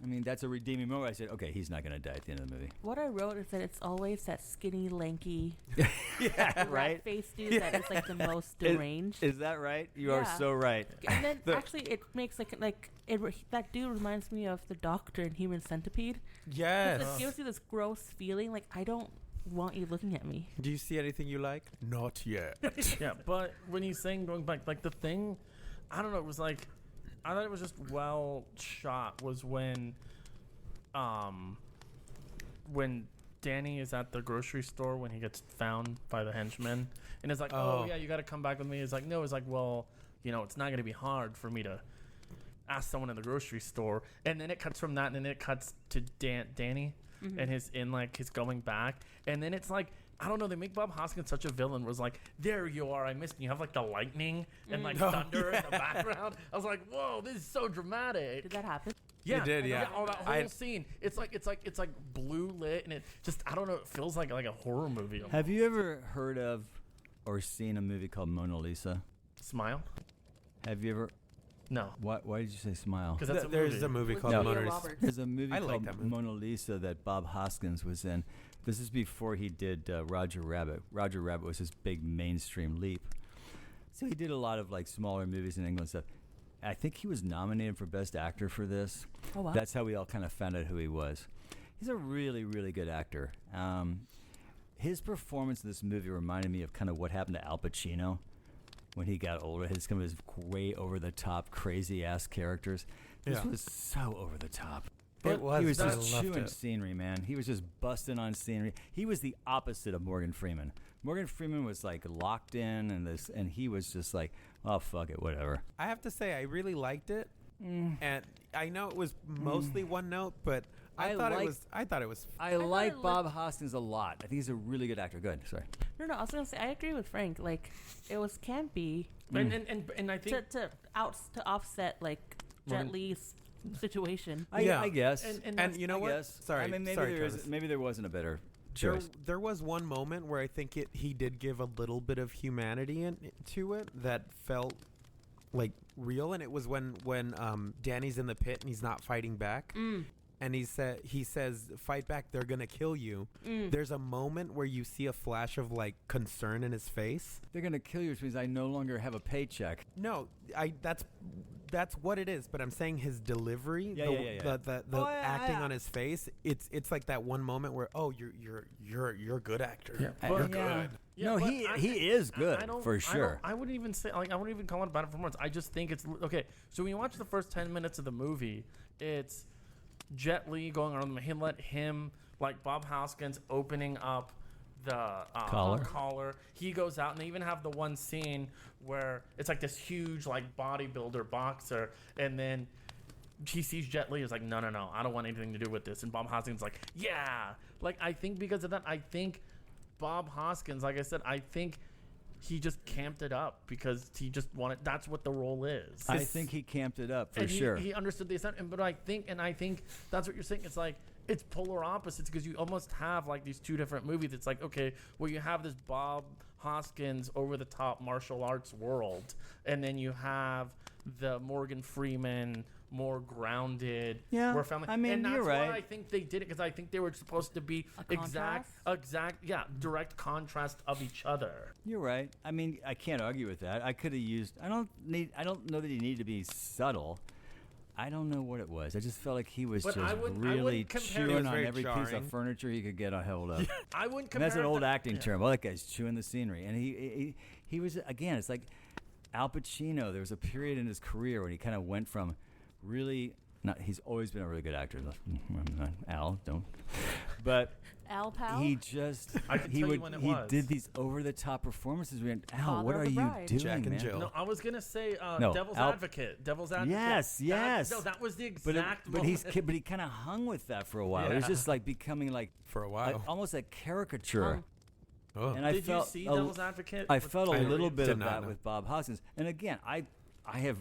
I mean, that's a redeeming moment. I said, okay, he's not going to die at the end of the movie. What I wrote is that it's always that skinny, lanky, Yeah, right? rat-faced dude that is like the most deranged. Is that right? You are Yeah. so right. And then actually, it makes that dude reminds me of the Doctor in Human Centipede. Yes. It gives you this gross feeling. Like, I don't want you looking at me. Do you see anything you like? Not yet. Yeah, but when he's saying going back, like the thing, I don't know, it was like, I thought it was just well shot was when Danny is at the grocery store when he gets found by the henchmen and it's like, oh yeah, you got to come back with me. It's like, no, it's like, well, you know, it's not going to be hard for me to ask someone in the grocery store. And then it cuts from that and then it cuts to Danny and his going back. And then it's like, I don't know, they make Bob Hoskins such a villain. Was like, there you are, I missed you. You have like the lightning and like thunder in the background. I was like, whoa, this is so dramatic. Did that happen? Yeah, It did, yeah. Oh, that whole scene. It's like blue lit, and it just, I don't know. It feels like a horror movie. Almost. Have you ever heard of or seen a movie called Mona Lisa? Smile? Have you ever? No, Why did you say Smile? because that's a There's movie. a movie With called Julia Mona Lisa. Roberts. There's a movie I like called that movie. Mona Lisa that Bob Hoskins was in. This is before he did Roger Rabbit. Roger Rabbit was his big mainstream leap. So he did a lot of like smaller movies in England and stuff. I think he was nominated for Best Actor for this. Oh, wow. That's how we all kind of found out who he was. He's a really, really good actor. His performance in this movie reminded me of kind of what happened to Al Pacino when he got older. His kind of his way over the top, crazy ass characters. This Yeah. was so over the top. It was. He was I just loved chewing it. scenery, man. He was just busting on scenery. He was the opposite of Morgan Freeman. Morgan Freeman was like locked in, and he was just like, oh fuck it, whatever. I have to say, I really liked it, and I know it was mostly one note, but I thought it was. I thought it was. I thought like it Bob Hoskins a lot. I think he's a really good actor. Good, sorry. No, I was gonna say I agree with Frank. Like, it was campy And I think to offset like Jet Li's situation. I guess. and And you know I what? guess. Sorry, I mean, sorry, Travis. maybe there wasn't a better There, choice. there was one moment where I think he did give a little bit of humanity to it that felt like real, and it was when Danny's in the pit and he's not fighting back, and he says fight back, they're gonna kill you. There's a moment where you see a flash of like concern in his face. They're gonna kill you, which means I no longer have a paycheck. No, that's what it is. But I'm saying his delivery, Yeah. the Oh, yeah, acting yeah. on his face. It's like that one moment where you're a good actor. Yeah. You're But- good. Yeah, No, but he is good I don't- for sure. I wouldn't even say I wouldn't even call it a bad performance. I just think it's okay. So when you watch the first 10 minutes of the movie, it's Jet Li going around. He let him like Bob Hoskins opening up the collar. He goes out, and they even have the one scene where it's like this huge like bodybuilder boxer, and then he sees Jet Li is like, no, I don't want anything to do with this. And Bob Hoskins is like, yeah. Like, I think because of that, I think Bob Hoskins, like I said, I think he just camped it up because he just wanted, that's what the role is. I think he camped it up for And sure. He understood the assignment, but I think that's what you're saying. It's like, it's polar opposites because you almost have like these two different movies. It's like, okay, well, you have this Bob Hoskins over the top martial arts world, and then you have the Morgan Freeman, more grounded. Yeah, more family. I mean, and that's you're right. why I think they did it, because I think they were supposed to be direct contrast of each other. You're right. I mean, I can't argue with that. I could have used. I don't know that he needed to be subtle. I don't know what it was. I just felt like he was But I wouldn't really compare- It chewing was on very every piece jarring. of furniture he could get a hold of. I wouldn't And compare. that's an old acting yeah. term. Well, that guy's chewing the scenery. And he was, again, it's like Al Pacino. There was a period in his career when he kind of went from really, he's always been a really good actor. Al, don't. But Al Pal. he just, I can tell you when it was. did these over-the-top performances. We went, Al, Father what of are the you Bride. doing, Jack and man? Jill. No, I was gonna say No, Devil's Al- Advocate. Devil's Advocate. Yes. No, that was the But, exact. but moment. he kind of hung with that for a while. It was Yeah. just like becoming like For a while. almost a caricature. Oh. And I Did you felt see a- Devil's Advocate? I felt a I little bit did of not that know. with Bob Hoskins. And again, I have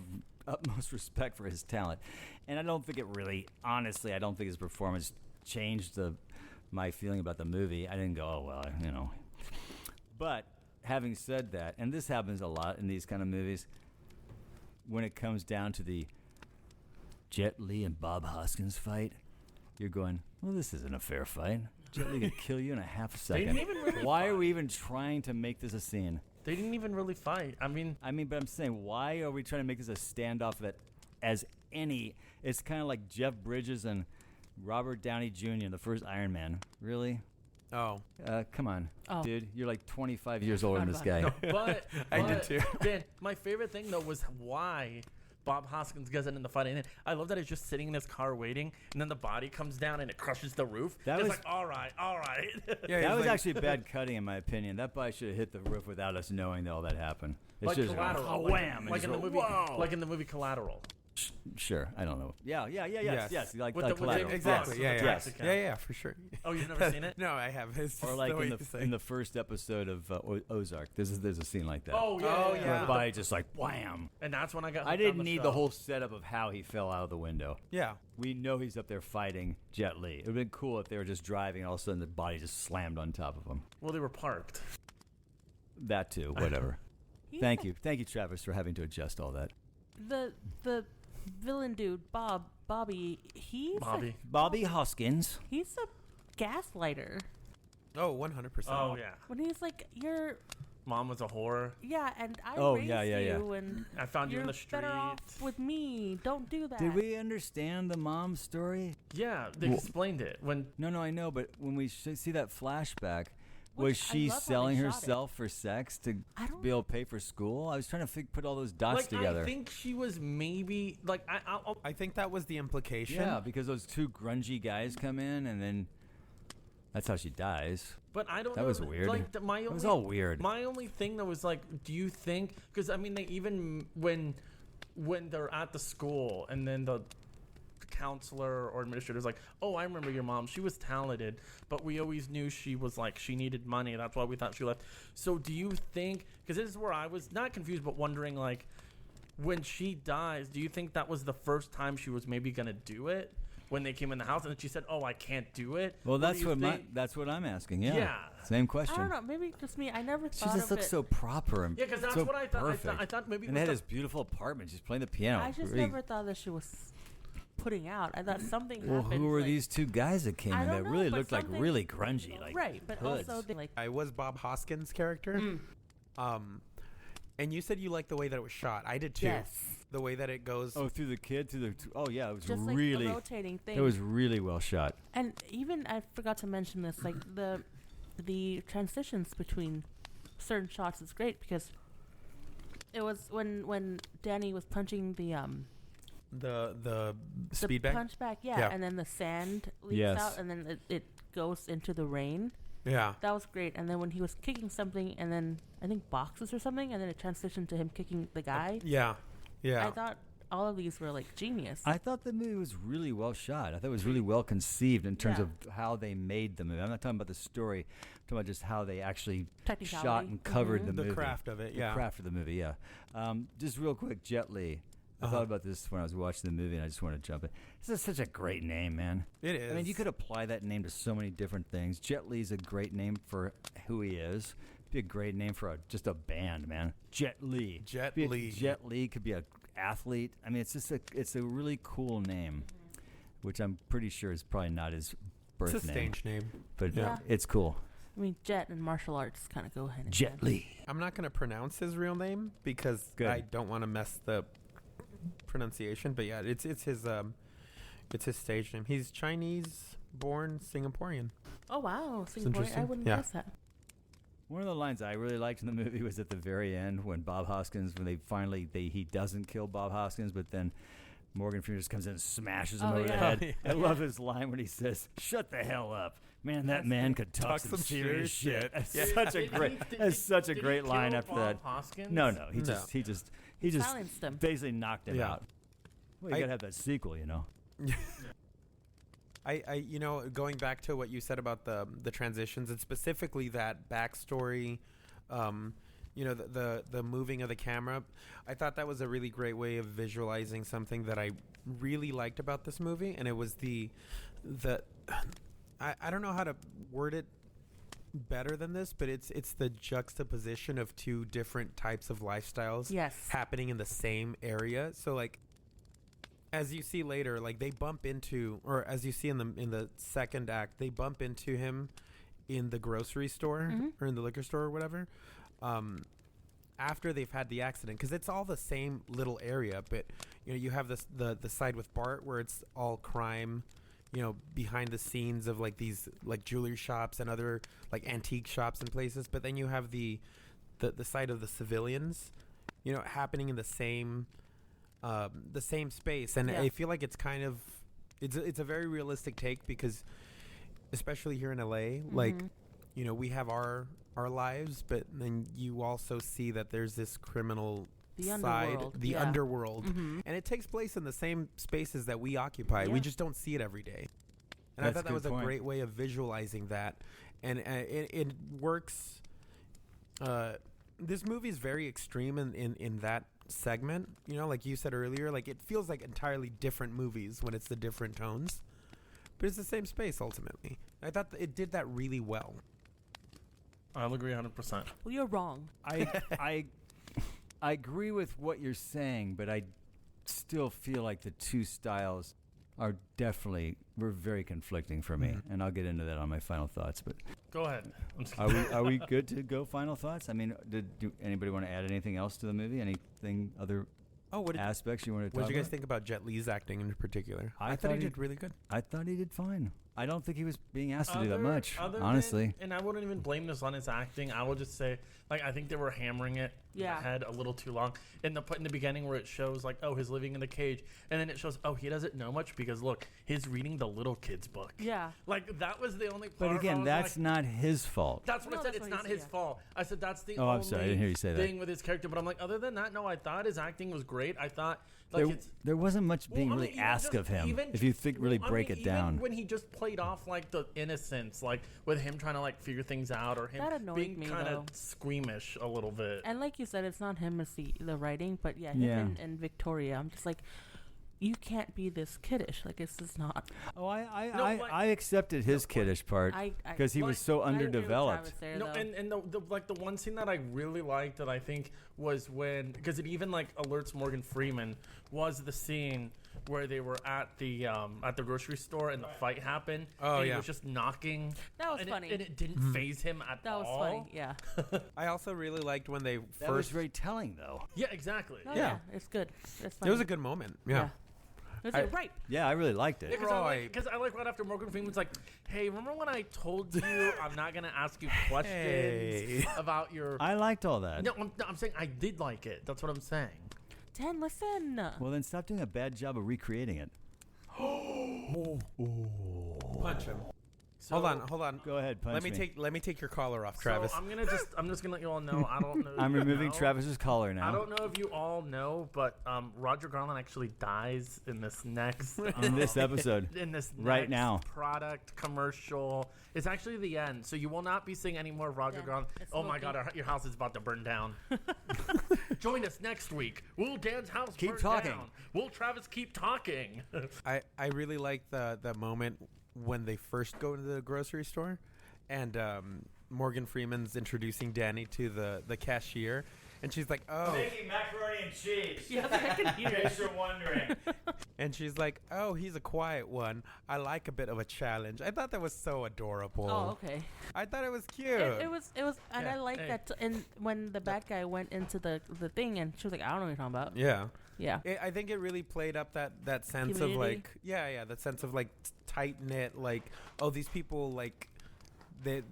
utmost respect for his talent. And I don't think it really, honestly, I don't think his performance changed my feeling about the movie. I didn't go, oh, well, you know. But having said that, and this happens a lot in these kind of movies, when it comes down to the Jet Li and Bob Hoskins fight, you're going, well, this isn't a fair fight. Jet Li could kill you in a half a second. didn't even really Why fight. are we even trying to make this a scene? They didn't even really fight. I mean, But I'm saying, why are we trying to make this a standoff that, as any, it's kind of like Jeff Bridges and Robert Downey Jr. in the first Iron Man. Really? Oh. Come on, Oh. dude. You're like 25 years older than this guy. Forgot but I did too. Ben, my favorite thing though was why Bob Hoskins gets in the fight. And I love that he's just sitting in his car waiting, and then the body comes down and it crushes the roof. That it's was- like, all right. Yeah, That he's was like- actually bad cutting, in my opinion. That body should have hit the roof without us knowing that all that happened. It's Like just Collateral, oh, like, wham! and like just in the go, movie, whoa. like in the movie Collateral. Sure, I don't know. Yeah, yes. Like With the- Collateral. with Exactly. Yes, Yeah, with the yeah. taxi cab. Yeah, for sure. Oh, you've never seen it? No, I have. It's Or just like the way in you the say. in the first episode of Ozark, there's a scene like that. Oh yeah, Oh, Where yeah. the body just like wham. And that's when I got. I hooked didn't on need show. the whole setup of how he fell out of the window. Yeah. We know he's up there fighting Jet Li. It would have been cool if they were just driving and all of a sudden the body just slammed on top of him. Well, they were parked. That too, whatever. He's Thank you, Travis, for having to adjust all that. The villain dude, Bobby. Bobby Hoskins. He's a gaslighter. Oh, 100%. Oh yeah. When he's like, you're Mom was a whore. yeah, and I Oh, raised yeah. you, and I found you you're in the better off street. with me. Don't do that. Did we understand the mom's story? Yeah, they Well- explained it when. No, I know, but when we see that flashback, was Which I she love how they selling shot it. herself for sex to I don't be able to pay for school? I was trying to put all those dots Like together. I think she was maybe like I'll I think that was the implication. Yeah, because those two grungy guys come in, and then that's how she dies. but I don't That know. was weird. Like my only, It was all weird. My only thing that was like, do you think? Because I mean, they even when they're at the school and then the counselor or administrator's like, oh, I remember your mom. She was talented, but we always knew she was like she needed money. That's why we thought she left. So do you think? Because this is where I was not confused, but wondering like, when she dies, do you think that was the first time she was maybe gonna do it? When they came in the house and then she said, "Oh, I can't do it." Well, Or do that's you think- that's what I'm asking. Yeah. Yeah. Same I question. don't know. Maybe just me. I never She thought just of looks it. so proper and Yeah, because that's so what I thought. Perfect. I thought maybe it And was they had the- this beautiful apartment. She's playing the piano. I just Really- never thought that she was putting out. I thought something Well, happened. who were like- these two guys that came I in don't that know, really but looked like something- really grungy, like right, but hoods. also they like I was Bob Hoskins' character. And you said you liked the way that it was shot. I did too. yes, The way that it goes. Oh, through the kid, oh yeah, it was just like really, the rotating thing. it was really well shot. And even I forgot to mention this, like the transitions between certain shots is great because it was when Danny was punching the the speed bag. punch back, Yeah. and then the sand leaks Yes. out, and then it goes into the rain. Yeah. That was great. And then when he was kicking something, and then I think boxes or something, and then it transitioned to him kicking the guy. Yeah. Yeah. I thought all of these were like genius. I thought the movie was really well shot. I thought it was really well conceived in terms Yeah. of how they made the movie. I'm not talking about the story. I'm talking about just how they actually shot Technicality. and covered Mhm. the The movie. craft of it, The yeah. craft of the movie, yeah. Just real quick, Jet Li. I Uh-huh. thought about this when I was watching the movie, and I just want to jump in. This is such a great name, man. It is. I mean, you could apply that name to so many different things. Jet Li's a great name for who he is. Be a great name for just a band, man. Jet Li. Jet Be a- Li. Jet Li could be athlete. I mean, it's a really cool name, which I'm pretty sure is probably not his birth It's a name. stage name. But Yeah. it's cool. I mean, Jet and martial arts kind of go hand in Jet hand. Li. I'm not going to pronounce his real name because Good. I don't want to mess the pronunciation. But yeah, it's his stage name. He's Chinese-born Singaporean. Oh wow, Singaporean. I interesting. wouldn't Yeah. guess that. One of the lines I really liked in the movie was at the very end when Bob Hoskins, when he doesn't kill Bob Hoskins, but then Morgan Freeman just comes in and smashes him Oh, over the yeah. head. I love his line when he says, "Shut the hell up, man! That man could talk some serious shit." That's such a great. That's such a Did great he line kill after Bob that. Hoskins? No, he No. just Silenced him. basically knocked him Yeah. out. Well, you gotta have that sequel, you know. I going back to what you said about the transitions and specifically that backstory, the moving of the camera, I thought that was a really great way of visualizing something that I really liked about this movie, and it was I don't know how to word it better than this, but it's the juxtaposition of two different types of lifestyles Yes. happening in the same area. So like, as you see later, like they bump into, or as you see in the second act, they bump into him in the grocery store or in the liquor store or whatever, after they've had the accident, because it's all the same little area. But you have the side with Bart where it's all crime, behind the scenes of like these like jewelry shops and other like antique shops and places. But then you have the side of the civilians, happening in the same space. And Yeah. I feel like it's kind of it's a very realistic take, because especially here in LA, like we have our lives, but then you also see that there's this criminal The side, underworld. the Yeah. underworld, and it takes place in the same spaces that we occupy. Yeah. We just don't see it every day. And That's I thought that a was good point. a great way of visualizing that, and it works. This movie is very extreme in that segment. Like you said earlier, like it feels like entirely different movies when it's the different tones, but it's the same space ultimately. I thought it did that really well. I'll agree 100%. Well, you're wrong. I agree with what you're saying, but I still feel like the two styles are were very conflicting for me, and I'll get into that on my final thoughts. But Go ahead. I'm just are we good to go final thoughts? I mean, do anybody want to add anything else to the movie? Anything other Oh, what did aspects you want to talk What did you guys about? think about Jet Li's acting in particular? I I thought thought he he- did really good. I thought he did fine. I don't think he was being asked to do that Other- much, other honestly. than- and I wouldn't even blame this on his acting. I would just say, like, I think they were hammering it Yeah. head a little too long. In the beginning where it shows, like, oh, he's living in the cage. And then it shows, oh, he doesn't know much because, look, he's reading the little kid's book. Yeah. Like, that was the only part But where I again, was that's like, not his fault. That's what No, I said. that's It's what not he his said, yeah. fault. I said that's the Oh, only I'm sorry. I didn't hear you say that. thing with his character. But I'm like, other than that, no, I thought his acting was great. I thought, like, There wasn't much being Well, I really mean, even asked just- of him, even if you just- think really well, I break mean, it down. Even when he just played off like the innocence, like with him trying to like figure things out, or him That annoyed being me, kind though. of squeamish a little bit. And like you said, it's not him as the writing, but yeah, him Yeah. and Victoria. I'm just like, you can't be this kiddish. Like, it's just not. Oh, I No, like- accepted his No, kiddish part I because he was like- so I agree with underdeveloped. Travis there, No, though. and the like the one scene that I really liked that I think was when, because it even like alerts Morgan Freeman, was the scene where they were at the grocery store and the fight happened. Oh, and yeah. he was just knocking. That was and funny. It didn't phase him at That was all. funny. Yeah. I also really liked when they That was first. very telling, though. Yeah, exactly. No, Yeah. It's good. It's It funny. was a good moment. Yeah. It was I- like, right. Yeah, I really liked it. Right. Because I like right after Morgan Freeman's like, hey, remember when I told you I'm not gonna ask you questions Hey. about your? I liked all that. No, I'm saying I did like it. That's what I'm saying. Dan, listen. Well, then stop doing a bad job of recreating it. Punch him. So, Hold on. Go ahead, punch Let me take your collar off, Travis. So I'm just gonna let you all know. I don't know. if I'm you removing know. Travis's collar now. I don't know if you all know, but Roger Garland actually dies in this next In this episode. in this Right next now. product commercial. It's actually the end, so you will not be seeing any more of Roger Yeah, Garland. it's Oh my smoking. God, your house is about to burn down. Join us next week. Will Dan's house Keep burn talking. down? Will Travis keep talking? I really like the moment when they first go into the grocery store, and Morgan Freeman's introducing Danny to the cashier, And she's like, oh. Making macaroni and cheese. Yeah, I can hear In it. case you're wondering. And she's like, oh, he's a quiet one. I like a bit of a challenge. I thought that was so adorable. Oh, okay. I thought it was cute. It was, and Yeah, I like hey. that. And when the bad guy went into the thing, and she was like, I don't know what you're talking about. Yeah. Yeah. I think it really played up that sense of Community. like, that sense of like tight knit, like, oh, these people, like, they're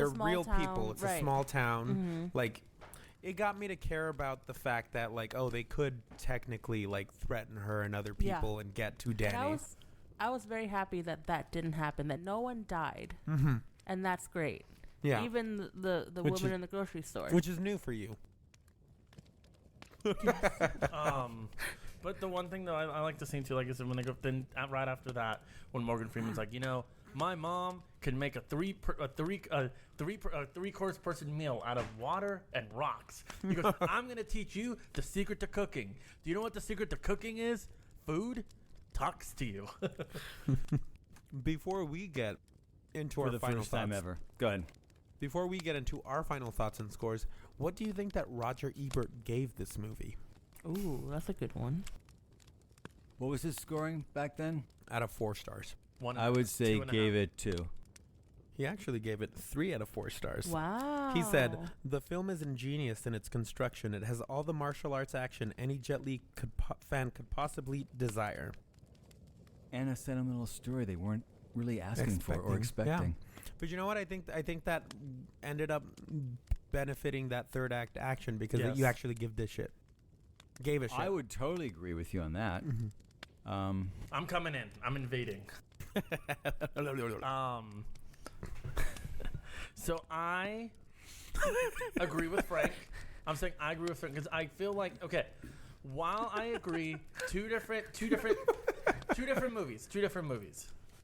small real town, people. It's a right. small town. Mhm. Like, it got me to care about the fact that, like, oh, they could technically, like, threaten her and other Yeah. people and get to Danny. And I was very happy that didn't happen. That no one died, Mm-hmm. and that's great. Yeah. Even the Which woman is- in the grocery store. Which is new for you. But the one thing though I like the scene too, like I said, when they go then right after that, when Morgan Freeman's like, my mom can make a three-course person meal out of water and rocks. He goes, I'm gonna teach you the secret to cooking. Do you know what the secret to cooking is? Food talks to you. Before we get into For our the final first time thoughts, ever. Go ahead. before we get into our final thoughts and scores, what do you think that Roger Ebert gave this movie Ooh, that's a good one. What was his scoring back then? out of 4 stars? I would say 2.5. gave it 2. He actually gave it 3 out of 4 stars. Wow. He said, the film is ingenious in its construction. It has all the martial arts action any Jet Li fan could possibly desire. And a sentimental story they weren't really asking for or Expecting, expecting. But you know what? I think that ended up benefiting that third act action because Yes. you actually gave a shit. I would totally agree with you on that. I'm coming in. I'm invading. So I agree with Frank. I'm saying I agree with Frank because I feel like while I agree, two different movies.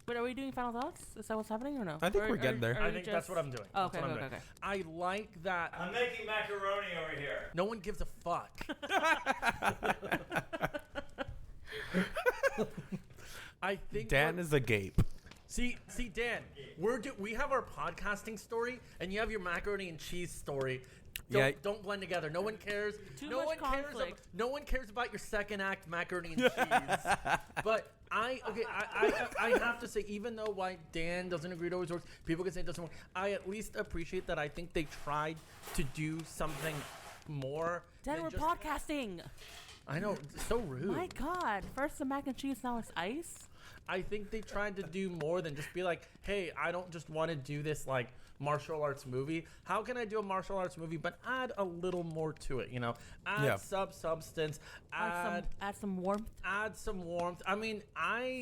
But are we doing final thoughts? Is that what's happening or no? I think we're getting there. I think that's what I'm doing. Oh, That's okay, what I'm okay, doing. okay. I like that. I'm making macaroni over here. No one gives a fuck. I think Dan is a gape. See, Dan, we have our podcasting story, and you have your macaroni and cheese story. Don't blend together. No one cares. Too no much one conflict. cares. No one cares about your second act macaroni and cheese. But I have to say, even though why Dan doesn't agree to always works, people can say it doesn't work. I at least appreciate that. I think they tried to do something more. Dan, than we're just, podcasting. I know, it's so rude. My God. First the mac and cheese, now it's ice. I think they tried to do more than just be like, hey, I don't just want to do this like martial arts movie. How can I do a martial arts movie but add a little more to it? Add substance, Add some warmth. add some warmth. I mean,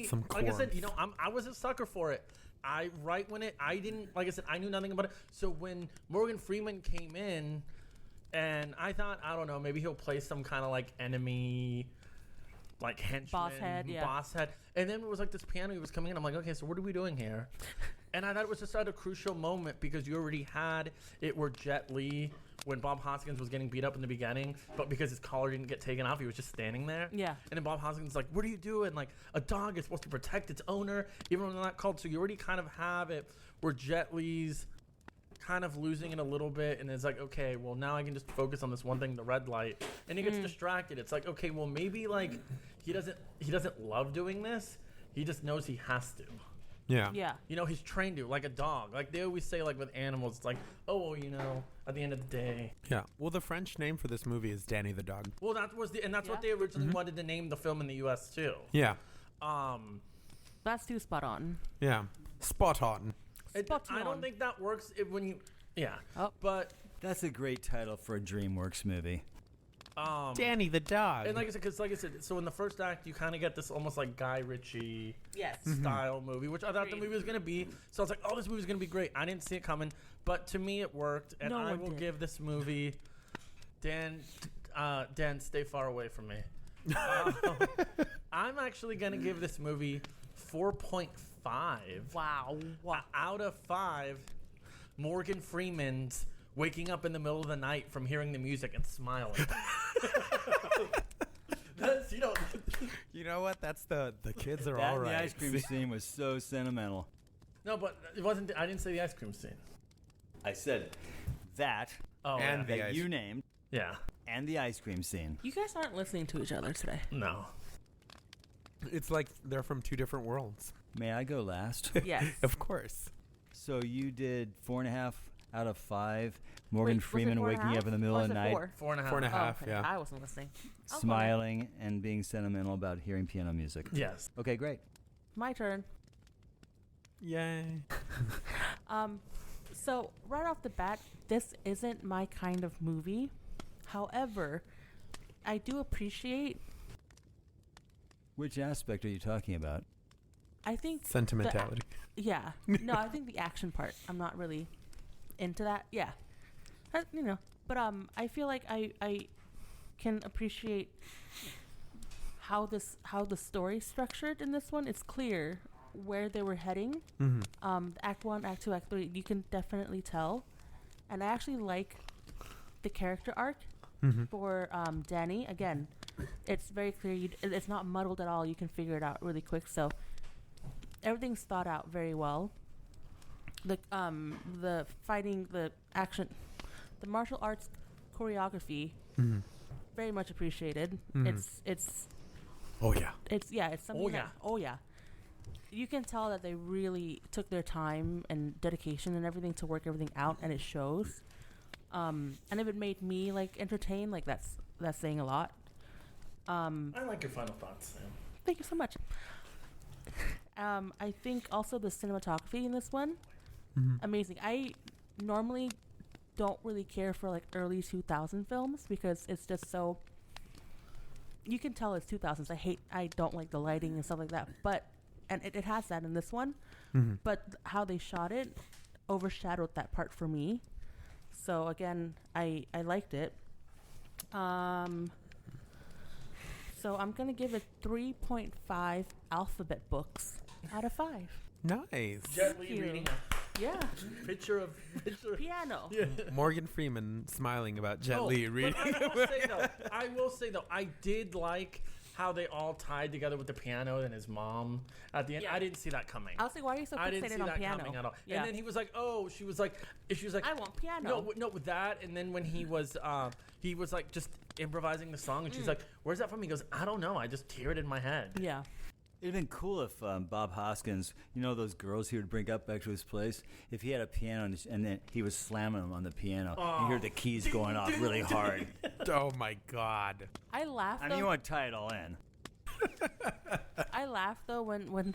Some like I said, cornth. I was a sucker for it. I knew nothing about it. So when Morgan Freeman came in, and I thought, I don't know, maybe he'll play some kind of like enemy, like henchman, boss head. And then it was like this piano he was coming in. I'm like, okay, so what are we doing here? And I thought it was just at a crucial moment because you already had it where Jet Li, when Bob Hoskins was getting beat up in the beginning, but because his collar didn't get taken off, he was just standing there. Yeah. And then Bob Hoskins is like, what are you doing? Like, a dog is supposed to protect its owner, even when they're not called. So you already kind of have it where Jet Li's kind of losing it a little bit, and it's like, okay, well, now I can just focus on this one thing, the red light. And he gets distracted. It's like, okay, well, maybe like he doesn't love doing this. He just knows he has to. Yeah. Yeah. He's trained to, like a dog. Like they always say, like with animals, it's like, oh, well, at the end of the day. Yeah. Well, the French name for this movie is Danny the Dog. Well, that's what they originally wanted to name the film in the U.S. too. Yeah. That's too spot on. Yeah. Spot on. I don't think that works when you. Yeah. Oh. But That's a great title for a DreamWorks movie. Danny the Dog. and like I said, so in the first act you kind of get this almost like Guy Ritchie Yes. style movie, which I thought the movie was gonna be. So I was like, oh, this movie's gonna be great. I didn't see it coming, but to me it worked, and No I one will did. give this movie. Dan, stay far away from me. I'm actually gonna give this movie 4.5. Wow. Out of 5 Morgan Freeman's waking up in the middle of the night from hearing the music and smiling. That's, You know what? That's the kids are That all and right. the ice cream scene was so sentimental. no, but it wasn't. I didn't say the ice cream scene. I said that Oh, And yeah. the that ice- you named. Yeah. And the ice cream scene. You guys aren't listening to each other today. No. It's like they're from two different worlds. May I go last? Yes. Of course. So you did 4.5 out of 5. Morgan Wait, was it Freeman 4.5? waking up in the middle Or of the was it night, 4? 4.5. 4.5. Okay, Yeah. I wasn't listening. I'll go smiling and being sentimental about hearing piano music. Yes. Okay, great. My turn. Yay. So right off the bat, this isn't my kind of movie. However, I do appreciate. Which aspect are you talking about? I think Sentimentality. yeah. No, I think the action part. I'm not really into that. Yeah. But I feel like I can appreciate how the story's structured in this one. It's clear where they were heading. Mm-hmm. Act 1, Act 2, Act 3, you can definitely tell. And I actually like the character arc Mm-hmm. for Danny. Again, it's very clear. It's not muddled at all. You can figure it out really quick. So everything's thought out very well. The fighting, the action, the martial arts choreography, Mm-hmm. very much appreciated. Mhm. It's Oh yeah. it's something. Oh, that, yeah. oh yeah. You can tell that they really took their time and dedication and everything to work everything out, and it shows. And if it made me like entertained, like that's saying a lot. I like your final thoughts, Sam. Thank you so much. I think also the cinematography in this one, Mm-hmm. amazing. I normally don't really care for like early 2000 films because it's just so. You can tell it's 2000s. I don't like the lighting and stuff like that, and it has that in this one, Mm-hmm. but how they shot it overshadowed that part for me. So again, I liked it. So I'm gonna give it 3.5 alphabet books out of 5. Nice. Jet Li Thank you. reading Yeah, a picture. piano. Yeah. Morgan Freeman smiling about Jet Oh, Li but reading. I will say though, I did like how they all tied together with the piano and his mom at the end. Yeah. I didn't see that coming. I was like, why are you so I didn't see fixated on that piano? coming at all. Yeah. And then he was like, "Oh," she was like, I want piano. no, with that." And then when he was like just improvising the song, and she's like, "Where's that from?" He goes, "I don't know. I just hear it in my head." Yeah. It'd been cool if Bob Hoskins, those girls he would bring up back to his place, if he had a piano and then he was slamming them on the piano, you hear the keys going off really hard. Oh my God. I laughed. I mean, you want to tie it all in. I laughed though when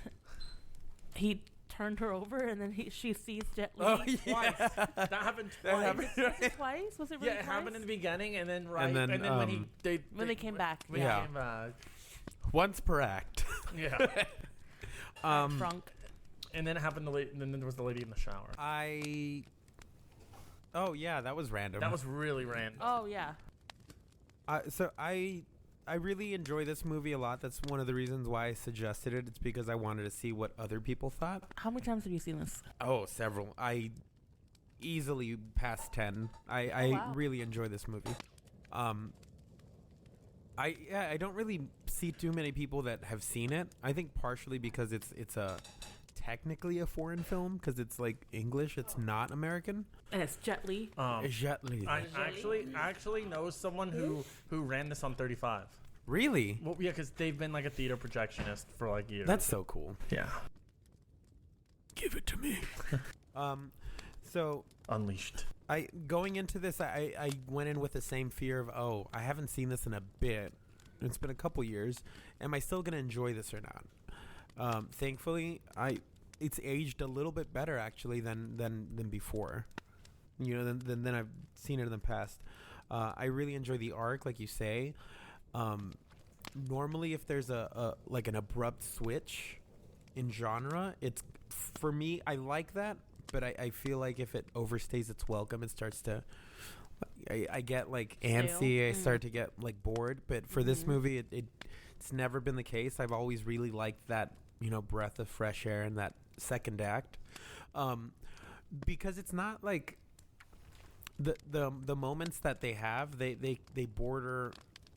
he turned her over and then she sees Jet Li Oh, twice. yeah. That happened That twice. happened. Was it twice? Was it really Yeah, it twice? happened in the beginning, and then And then, when when they came back. When Yeah. they came back. Once per act. Yeah. Drunk. And then it happened. Then there was the lady in the shower. Oh yeah, that was random. That was really random. Oh yeah. So I really enjoy this movie a lot. That's one of the reasons why I suggested it. It's because I wanted to see what other people thought. How many times have you seen this? Oh, several. I easily past 10. I wow. really enjoy this movie. I don't really see too many people that have seen it. I think partially because it's a technically a foreign film because it's like English. It's not American. And it's Jet Li. Jet Li. I actually know someone who ran this on 35. Really? Well, yeah, because they've been like a theater projectionist for like years. That's so cool. yeah. Give it to me. So Unleashed. going into this, I went in with the same fear of, I haven't seen this in a bit. It's been a couple years. Am I still gonna enjoy this or not? Thankfully, it's aged a little bit better actually than before. Than I've seen it in the past. I really enjoy the arc, like you say. Normally, if there's a like an abrupt switch in genre, it's for me. I like that, but I feel like if it overstays its welcome, it starts to. I get like antsy. I start to get like bored. But for this movie, it's never been the case. I've always really liked that breath of fresh air in that second act, because it's not like the moments that they have. They border.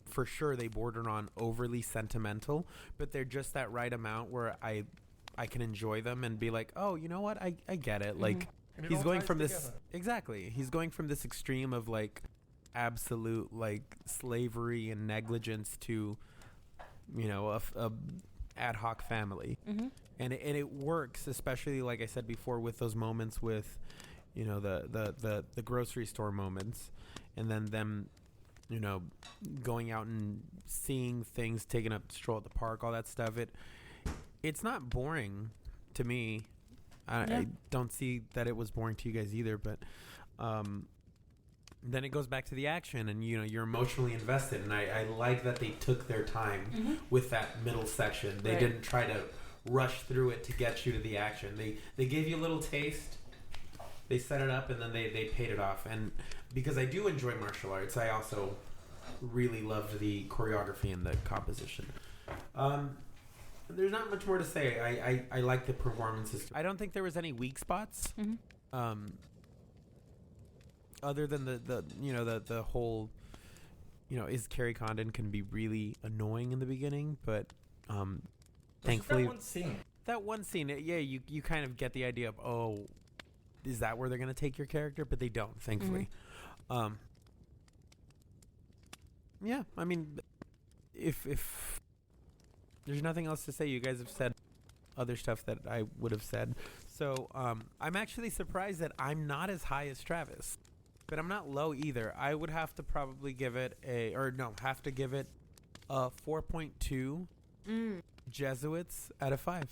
For sure, they border on overly sentimental, but they're just that right amount where I can enjoy them and be like, oh, you know what? I get it. Like, And it he's all going ties from this... together. Exactly. He's going from this extreme of, like, absolute like slavery and negligence to, a ad hoc family. Mm-hmm. And it works, especially like I said before, with those moments with, the grocery store moments, and then them, going out and seeing things, taking a stroll at the park, all that stuff. It's not boring to me. I don't see that it was boring to you guys either, but then it goes back to the action, and you're emotionally invested, and I like that they took their time with that middle section. They didn't try to rush through it to get you to the action. They gave you a little taste, they set it up, and then they paid it off. And because I do enjoy martial arts, I also really loved the choreography and the composition. There's not much more to say. I like the performances. I don't think there was any weak spots. Other than the whole, is Carrie Condon can be really annoying in the beginning, but thankfully that one scene, you kind of get the idea of, oh, is that where they're going to take your character? But they don't, thankfully. Yeah, I mean, if there's nothing else to say, you guys have said other stuff that I would have said. So I'm actually surprised that I'm not as high as Travis, but I'm not low either. I would have to probably give it a 4.2 Jesuits out of 5.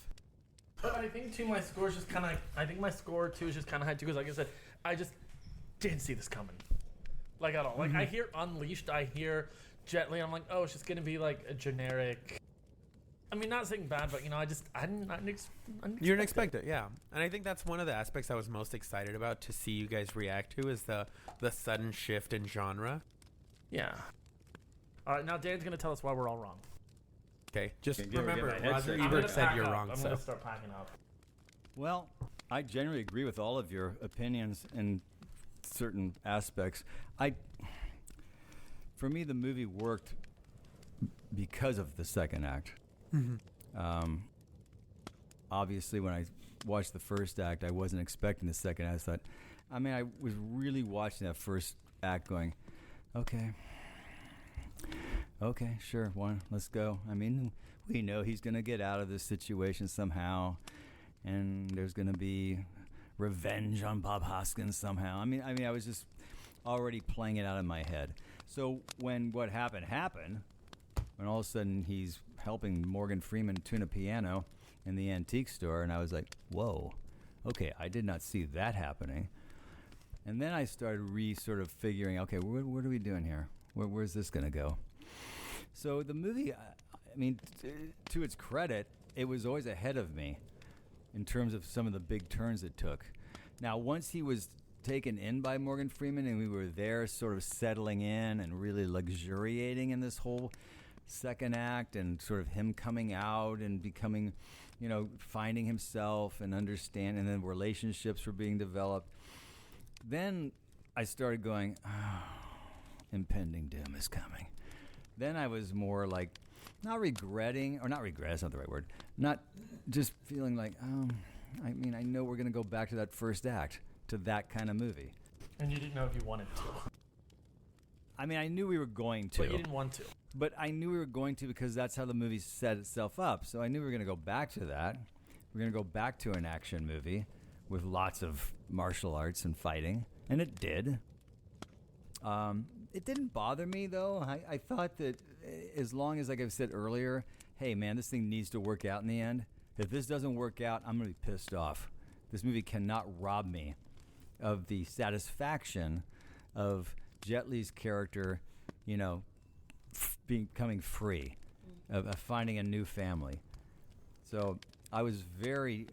But I think too, my score is just kind of. I think my score too is just kind of high too, because like I said, I just didn't see this coming, like at all. Like I hear Unleashed, I hear Jet Li, I'm like, oh, it's just gonna be like a generic. I mean, not saying bad, but I didn't You didn't expect it, yeah. And I think that's one of the aspects I was most excited about to see you guys react to, is the sudden shift in genre. Yeah. All right, now Dan's gonna tell us why we're all wrong. Okay, just Okay, remember, get my Roger headset. Ebert said you're wrong. I'm So gonna start packing up. Well, I generally agree with all of your opinions in certain aspects. For me, the movie worked because of the second act. Obviously, when I watched the first act, I wasn't expecting the second act. I was really watching that first act going, okay, sure, let's go. I mean, we know he's going to get out of this situation somehow, and there's going to be revenge on Bob Hoskins somehow. I mean, I was just already playing it out in my head. So when what happened, when all of a sudden he's helping Morgan Freeman tune a piano in the antique store, and I was like, whoa, okay, I did not see that happening. And then I started sort of figuring, okay, what are we doing here? Where's this going to go? So the movie, to its credit, it was always ahead of me in terms of some of the big turns it took. Now, once he was taken in by Morgan Freeman and we were there sort of settling in and really luxuriating in this whole second act, and sort of him coming out and becoming, finding himself and understanding, and then relationships were being developed. Then I started going, oh, impending doom is coming. Then I was more like, not regret, that's not the right word, not just feeling like, I know we're going to go back to that first act, to that kind of movie. And you didn't know if you wanted to. I knew we were going to. But you didn't want to. But I knew we were going to, because that's how the movie set itself up. So I knew we were going to go back to that. We're going to go back to an action movie with lots of martial arts and fighting. And it did. It didn't bother me, though. I thought that as long as, like I've said earlier, hey, man, this thing needs to work out in the end. If this doesn't work out, I'm going to be pissed off. This movie cannot rob me of the satisfaction of Jet Li's character, becoming free, of finding a new family. So I was very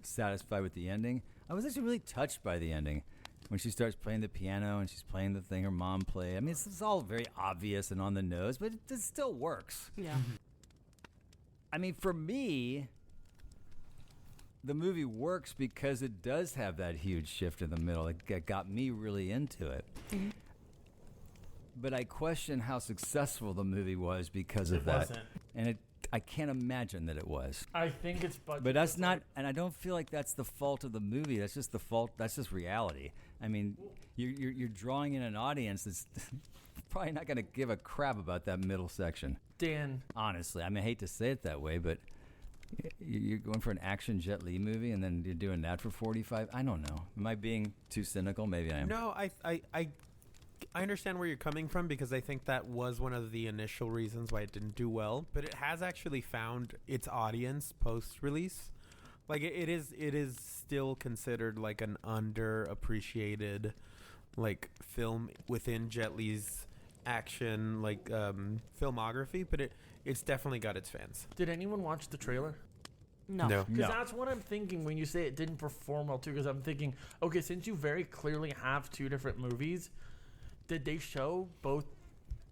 satisfied with the ending. I was actually really touched by the ending when she starts playing the piano and she's playing the thing her mom played. It's all very obvious and on the nose, but it still works. Yeah. For me, the movie works because it does have that huge shift in the middle. It got me really into it. Mm-hmm. But I question how successful the movie was because of that. Wasn't. And I can't imagine that it was. I think it's budget. But that's not, and I don't feel like that's the fault of the movie. That's just the fault. That's just reality. I mean, you're drawing in an audience that's probably not going to give a crap about that middle section. Dan. Honestly, I mean, I hate to say it that way, but you're going for an action Jet Li movie, and then you're doing that for 45. I don't know. Am I being too cynical? Maybe I am. No, I understand where you're coming from, because I think that was one of the initial reasons why it didn't do well. But it has actually found its audience post-release. Like it is still considered like an underappreciated like film within Jet Li's action like filmography, but it's definitely got its fans. Did anyone watch the trailer? No. Because that's what I'm thinking when you say it didn't perform well too. Because I'm thinking, okay, since you very clearly have two different movies, did they show both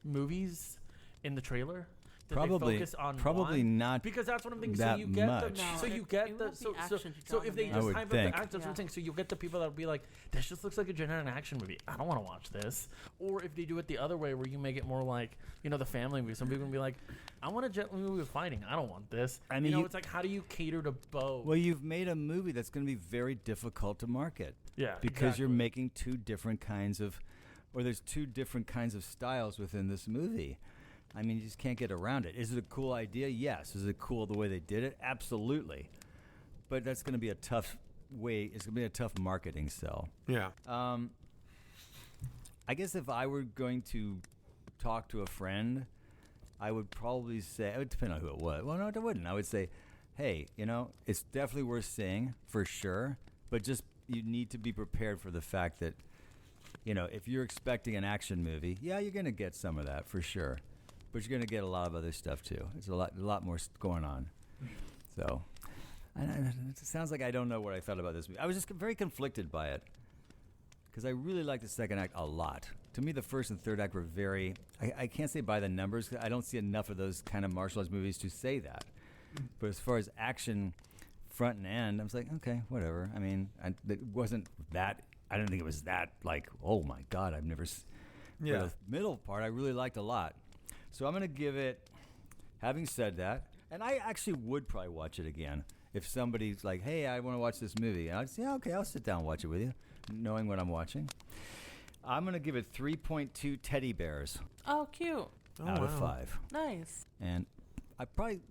movies in the trailer? Did Probably, they focus on probably one? not. Because that's what I'm thinking. that So you get much. the No, so you it get the won't be so action so if they dominated. I just would hype up think. the actors, that's what I'm saying. So you'll get the people that'll be like, this just looks like a generic action movie. I don't want to watch this. Or if they do it the other way, where you make it more like the family movie. Some people will be like, I want a Jet Li movie with fighting. I don't want this. I mean, it's like, how do you cater to both? Well, you've made a movie that's going to be very difficult to market. Yeah, Because you're exactly. making two different kinds of, or there's two different kinds of styles within this movie. I mean, you just can't get around it. Is it a cool idea? Yes. Is it cool the way they did it? Absolutely. But that's going to be a tough way. It's going to be a tough marketing sell. Yeah. I guess if I were going to talk to a friend, I would probably say, it would depend on who it was. Well, no, it wouldn't. I would say, hey, it's definitely worth seeing for sure, but just you need to be prepared for the fact that, if you're expecting an action movie, yeah, you're going to get some of that for sure, but you're going to get a lot of other stuff too. There's a lot more going on. So, it sounds like I don't know what I thought about this movie. I was just very conflicted by it because I really liked the second act a lot. To me, the first and third act were very. I can't say by the numbers. 'Cause I don't see enough of those kind of martial arts movies to say that. But as far as action, front and end, I was like, okay, whatever. I mean, it wasn't that. I don't think it was that like, oh my god, I've never. Yeah. But the middle part, I really liked a lot. So I'm going to give it. Having said that, and I actually would probably watch it again if somebody's like, hey, I want to watch this movie. And I'd say, yeah, okay, I'll sit down and watch it with you, knowing what I'm watching. I'm going to give it 3.2 teddy bears Oh, cute. out of 5. Nice. And I think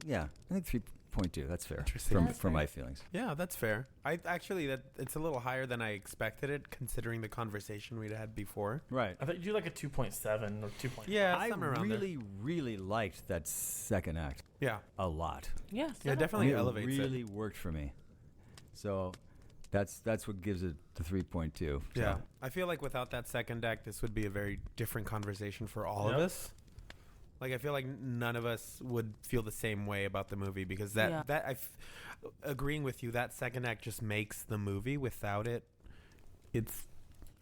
3.2. That's fair Interesting. That's for fair. my feelings. Yeah, that's fair. I actually that it's a little higher than I expected it, considering the conversation we'd had before. Right. I thought you do like a 2.7 or 2.5. Yeah, I somewhere around really, really liked that second act there. Yeah. a lot. Yes. Yeah, definitely it elevates really worked for me. So that's what gives it the 3.2. So. Yeah. I feel like without that second act, this would be a very different conversation for all of Yep. us. Like, I feel like none of us would feel the same way about the movie, because agreeing with you, that second act just makes the movie. Without it, it's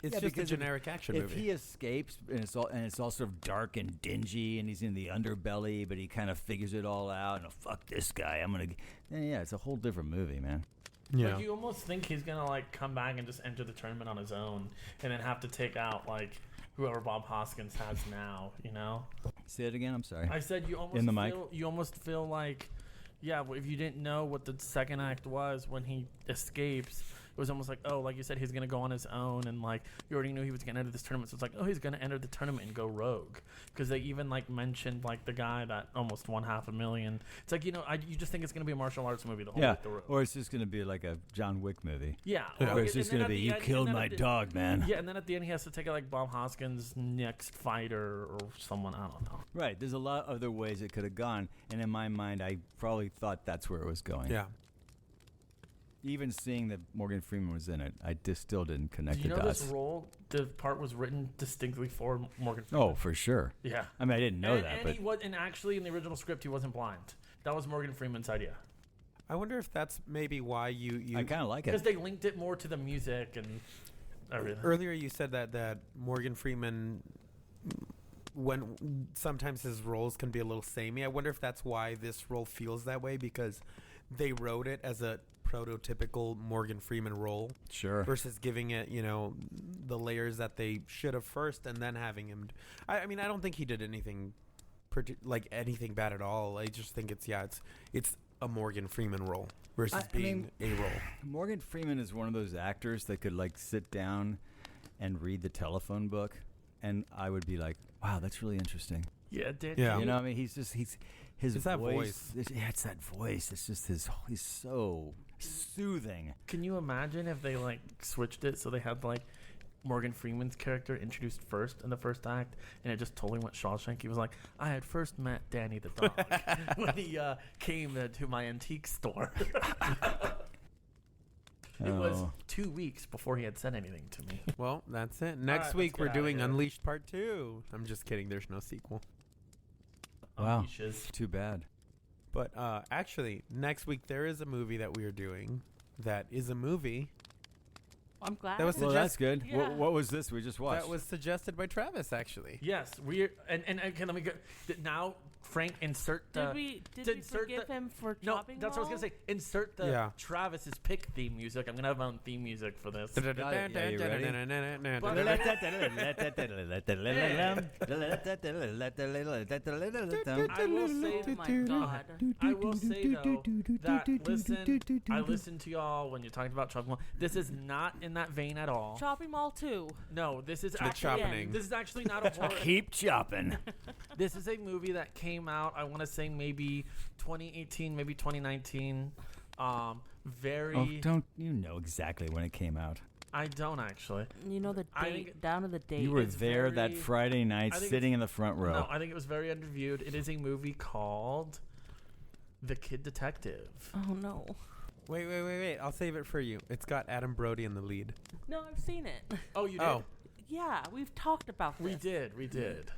just a because generic action if movie. he escapes and it's all sort of dark and dingy and he's in the underbelly, but he kind of figures it all out and fuck this guy, it's a whole different movie, man. Yeah. Like, you almost think he's gonna like come back and just enter the tournament on his own, and then have to take out like whoever Bob Hoskins has now. Say it again. I'm sorry. I said you almost In the mic? You almost feel like, yeah, if you didn't know what the second act was when he escapes, it was almost like, oh, like you said, he's gonna go on his own, and like you already knew he was gonna enter this tournament, so it's like, oh, he's gonna enter the tournament and go rogue, because they even like mentioned like the guy that almost won $500,000. It's like, you just think it's gonna be a martial arts movie the whole way through. Or it's just going to be like a John Wick movie. Yeah, Or it's just and going to then be, at you the killed end- my and then at dog, man. Yeah, and then at the end he has to take out like Bob Hoskins' next fighter or someone, I don't know. Right. There's a lot of other ways it could have gone. And in my mind, I probably thought that's where it was going. Yeah. Even seeing that Morgan Freeman was in it, I just still didn't connect Do you the know dots. this role, the part was written distinctly for Morgan Freeman? Oh, for sure. Yeah. I mean, I didn't know and, that, and but he was, and actually in the original script he wasn't blind. That was Morgan Freeman's idea. I wonder if that's maybe why you I kind of like Because it. they linked it more to the music and everything. earlier you said that Morgan Freeman, when sometimes his roles can be a little samey. I wonder if that's why this role feels that way, because they wrote it as a prototypical Morgan Freeman role Sure. versus giving it, the layers that they should have first and then having him. I mean, I don't think he did anything like anything bad at all. I just think it's a Morgan Freeman role versus being a role. Morgan Freeman is one of those actors that could like sit down and read the telephone book, and I would be like, wow, that's really interesting. Yeah, Dan. Yeah. You know, I mean, he's his It's that voice. It's that voice. It's just he's so soothing. Can you imagine if they like switched it so they had like Morgan Freeman's character introduced first in the first act, and it just totally went Shawshank? He was like, I had first met Danny the dog when he came to my antique store. It was 2 weeks before he had said anything to me. Well, that's it. Next right, week let's we're get outta doing here. Unleashed Part 2. I'm just kidding. There's no sequel. Wow. Leashes. Too bad. But actually, next week there is a movie that we are doing. That is a movie I'm glad. That was Well, that's good. Yeah. What was this we just watched? that was suggested by Travis, actually. Yes, we're and okay. Let me go now. Frank, insert the. Did we insert forgive him for No, chopping that's what I was gonna say. Insert the Yeah. Travis's pick theme music. I'm gonna have my own theme music for this. Yeah, you ready? I will say, Oh my god. I will say though that I listened to y'all when you're talking about chopping mall. This is not in that vein at all. Chopping Mall 2. No, this is The actually Choppening. this is actually not a horror. Keep chopping. This is a movie that came out, I want to say maybe 2018, maybe 2019. Very. Oh, don't you know exactly when it came out? I don't actually. You know the I date, think- down to the date. You were It's there that very- Friday night, I think sitting in the front row. No, I think it was very underviewed. It is a movie called The Kid Detective. Oh no. Wait. I'll save it for you. It's got Adam Brody in the lead. No, I've seen it. Oh, you did? Oh. Yeah, we've talked about this. We did.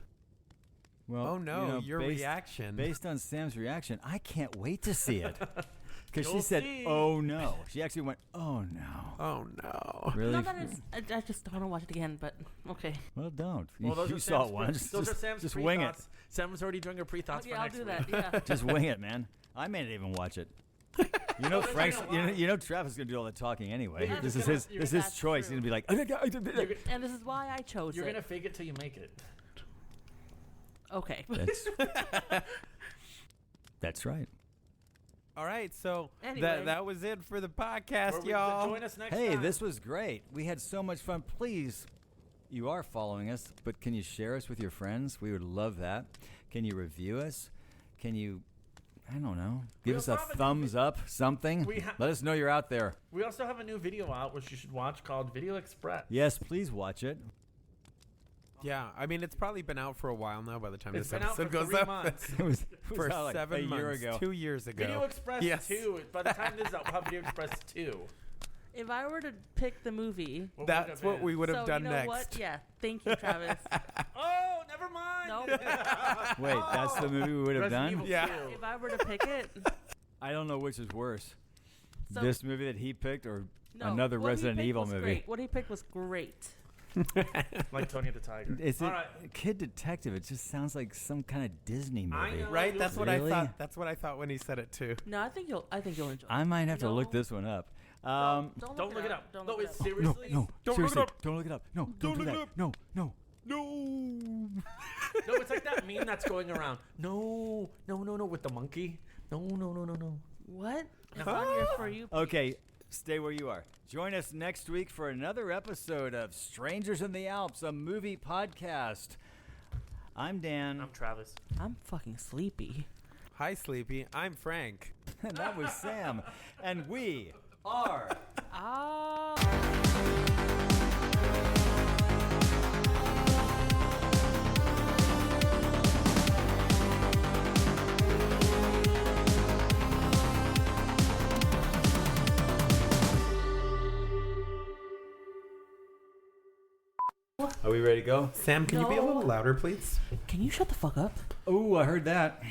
Well, Oh, no. you know, Your reaction. Based on Sam's reaction, I can't wait to see it. Because she You'll said, see. "Oh no." She actually went, "Oh no." Oh, no. Really? No, that is. I just don't want to watch it again. But okay. Well, don't. Well, those you are saw Sam's it once. Those are Sam's just wing it. pre-thoughts. Sam was already doing her pre-thoughts Okay, for I'll next do week. that. Yeah. Just wing it, man. I may not even watch it. You know, Frank's. You know, Travis is gonna do all the talking anyway. Yeah, This you're is gonna- his. you're- This is his that's choice. true. He's gonna be like. And this is why I chose You're it. gonna fake it till you make it. Okay. That's right. All right, so Anyway. that was it for the podcast, Or we- y'all. Join us next Hey, time. this was great. We had so much fun. Please, you are following us, but can you share us with your friends? We would love that. Can you review us? Can you, I don't know, give us a also have a new thumbs up, something? Let us know you're out there. We also have a new video out which you should watch called Video Express. Yes, please watch it. Yeah, I mean, it's probably been out for a while now by the time It's this been out episode for goes 3 up. months. It was For out like 7 a months. year ago. 2 years ago. Video Express Yes. 2. By the time this is out, we'll have Video Express 2. If I were to pick the movie, What would That's have what been? we would have so done you know next. what? Yeah. Thank you, Travis. Oh, never mind. Nope. Wait, that's the movie we would have Resident done? Evil Yeah. 2. If I were to pick it, I don't know which is worse. so This movie that he picked or no, another what he Resident picked Evil was movie? Great. What he picked was great. Like Tony the Tiger. Is it All right. Kid Detective? It just sounds like some kind of Disney movie. I know. Right? That's what Really? I thought. That's what I thought when he said it too. No, I think you'll enjoy it. I might have to look No. this one up. Don't Don't look it up. Don't No, look it it's up. seriously. No, Don't seriously, look it up. don't look it up. No, Don't don't do look it that. up. No. No. No, it's like that meme that's going around. No, with the monkey. No. What? It's on your For You. Okay, stay where you are. Join us next week for another episode of Strangers in the Alps, a movie podcast. I'm Dan. I'm Travis. I'm fucking sleepy. Hi, Sleepy. I'm Frank. And that was Sam. And we are... Ah. Are we ready to go? Sam, can you be a No. little louder, please? Can you shut the fuck up? Oh, I heard that.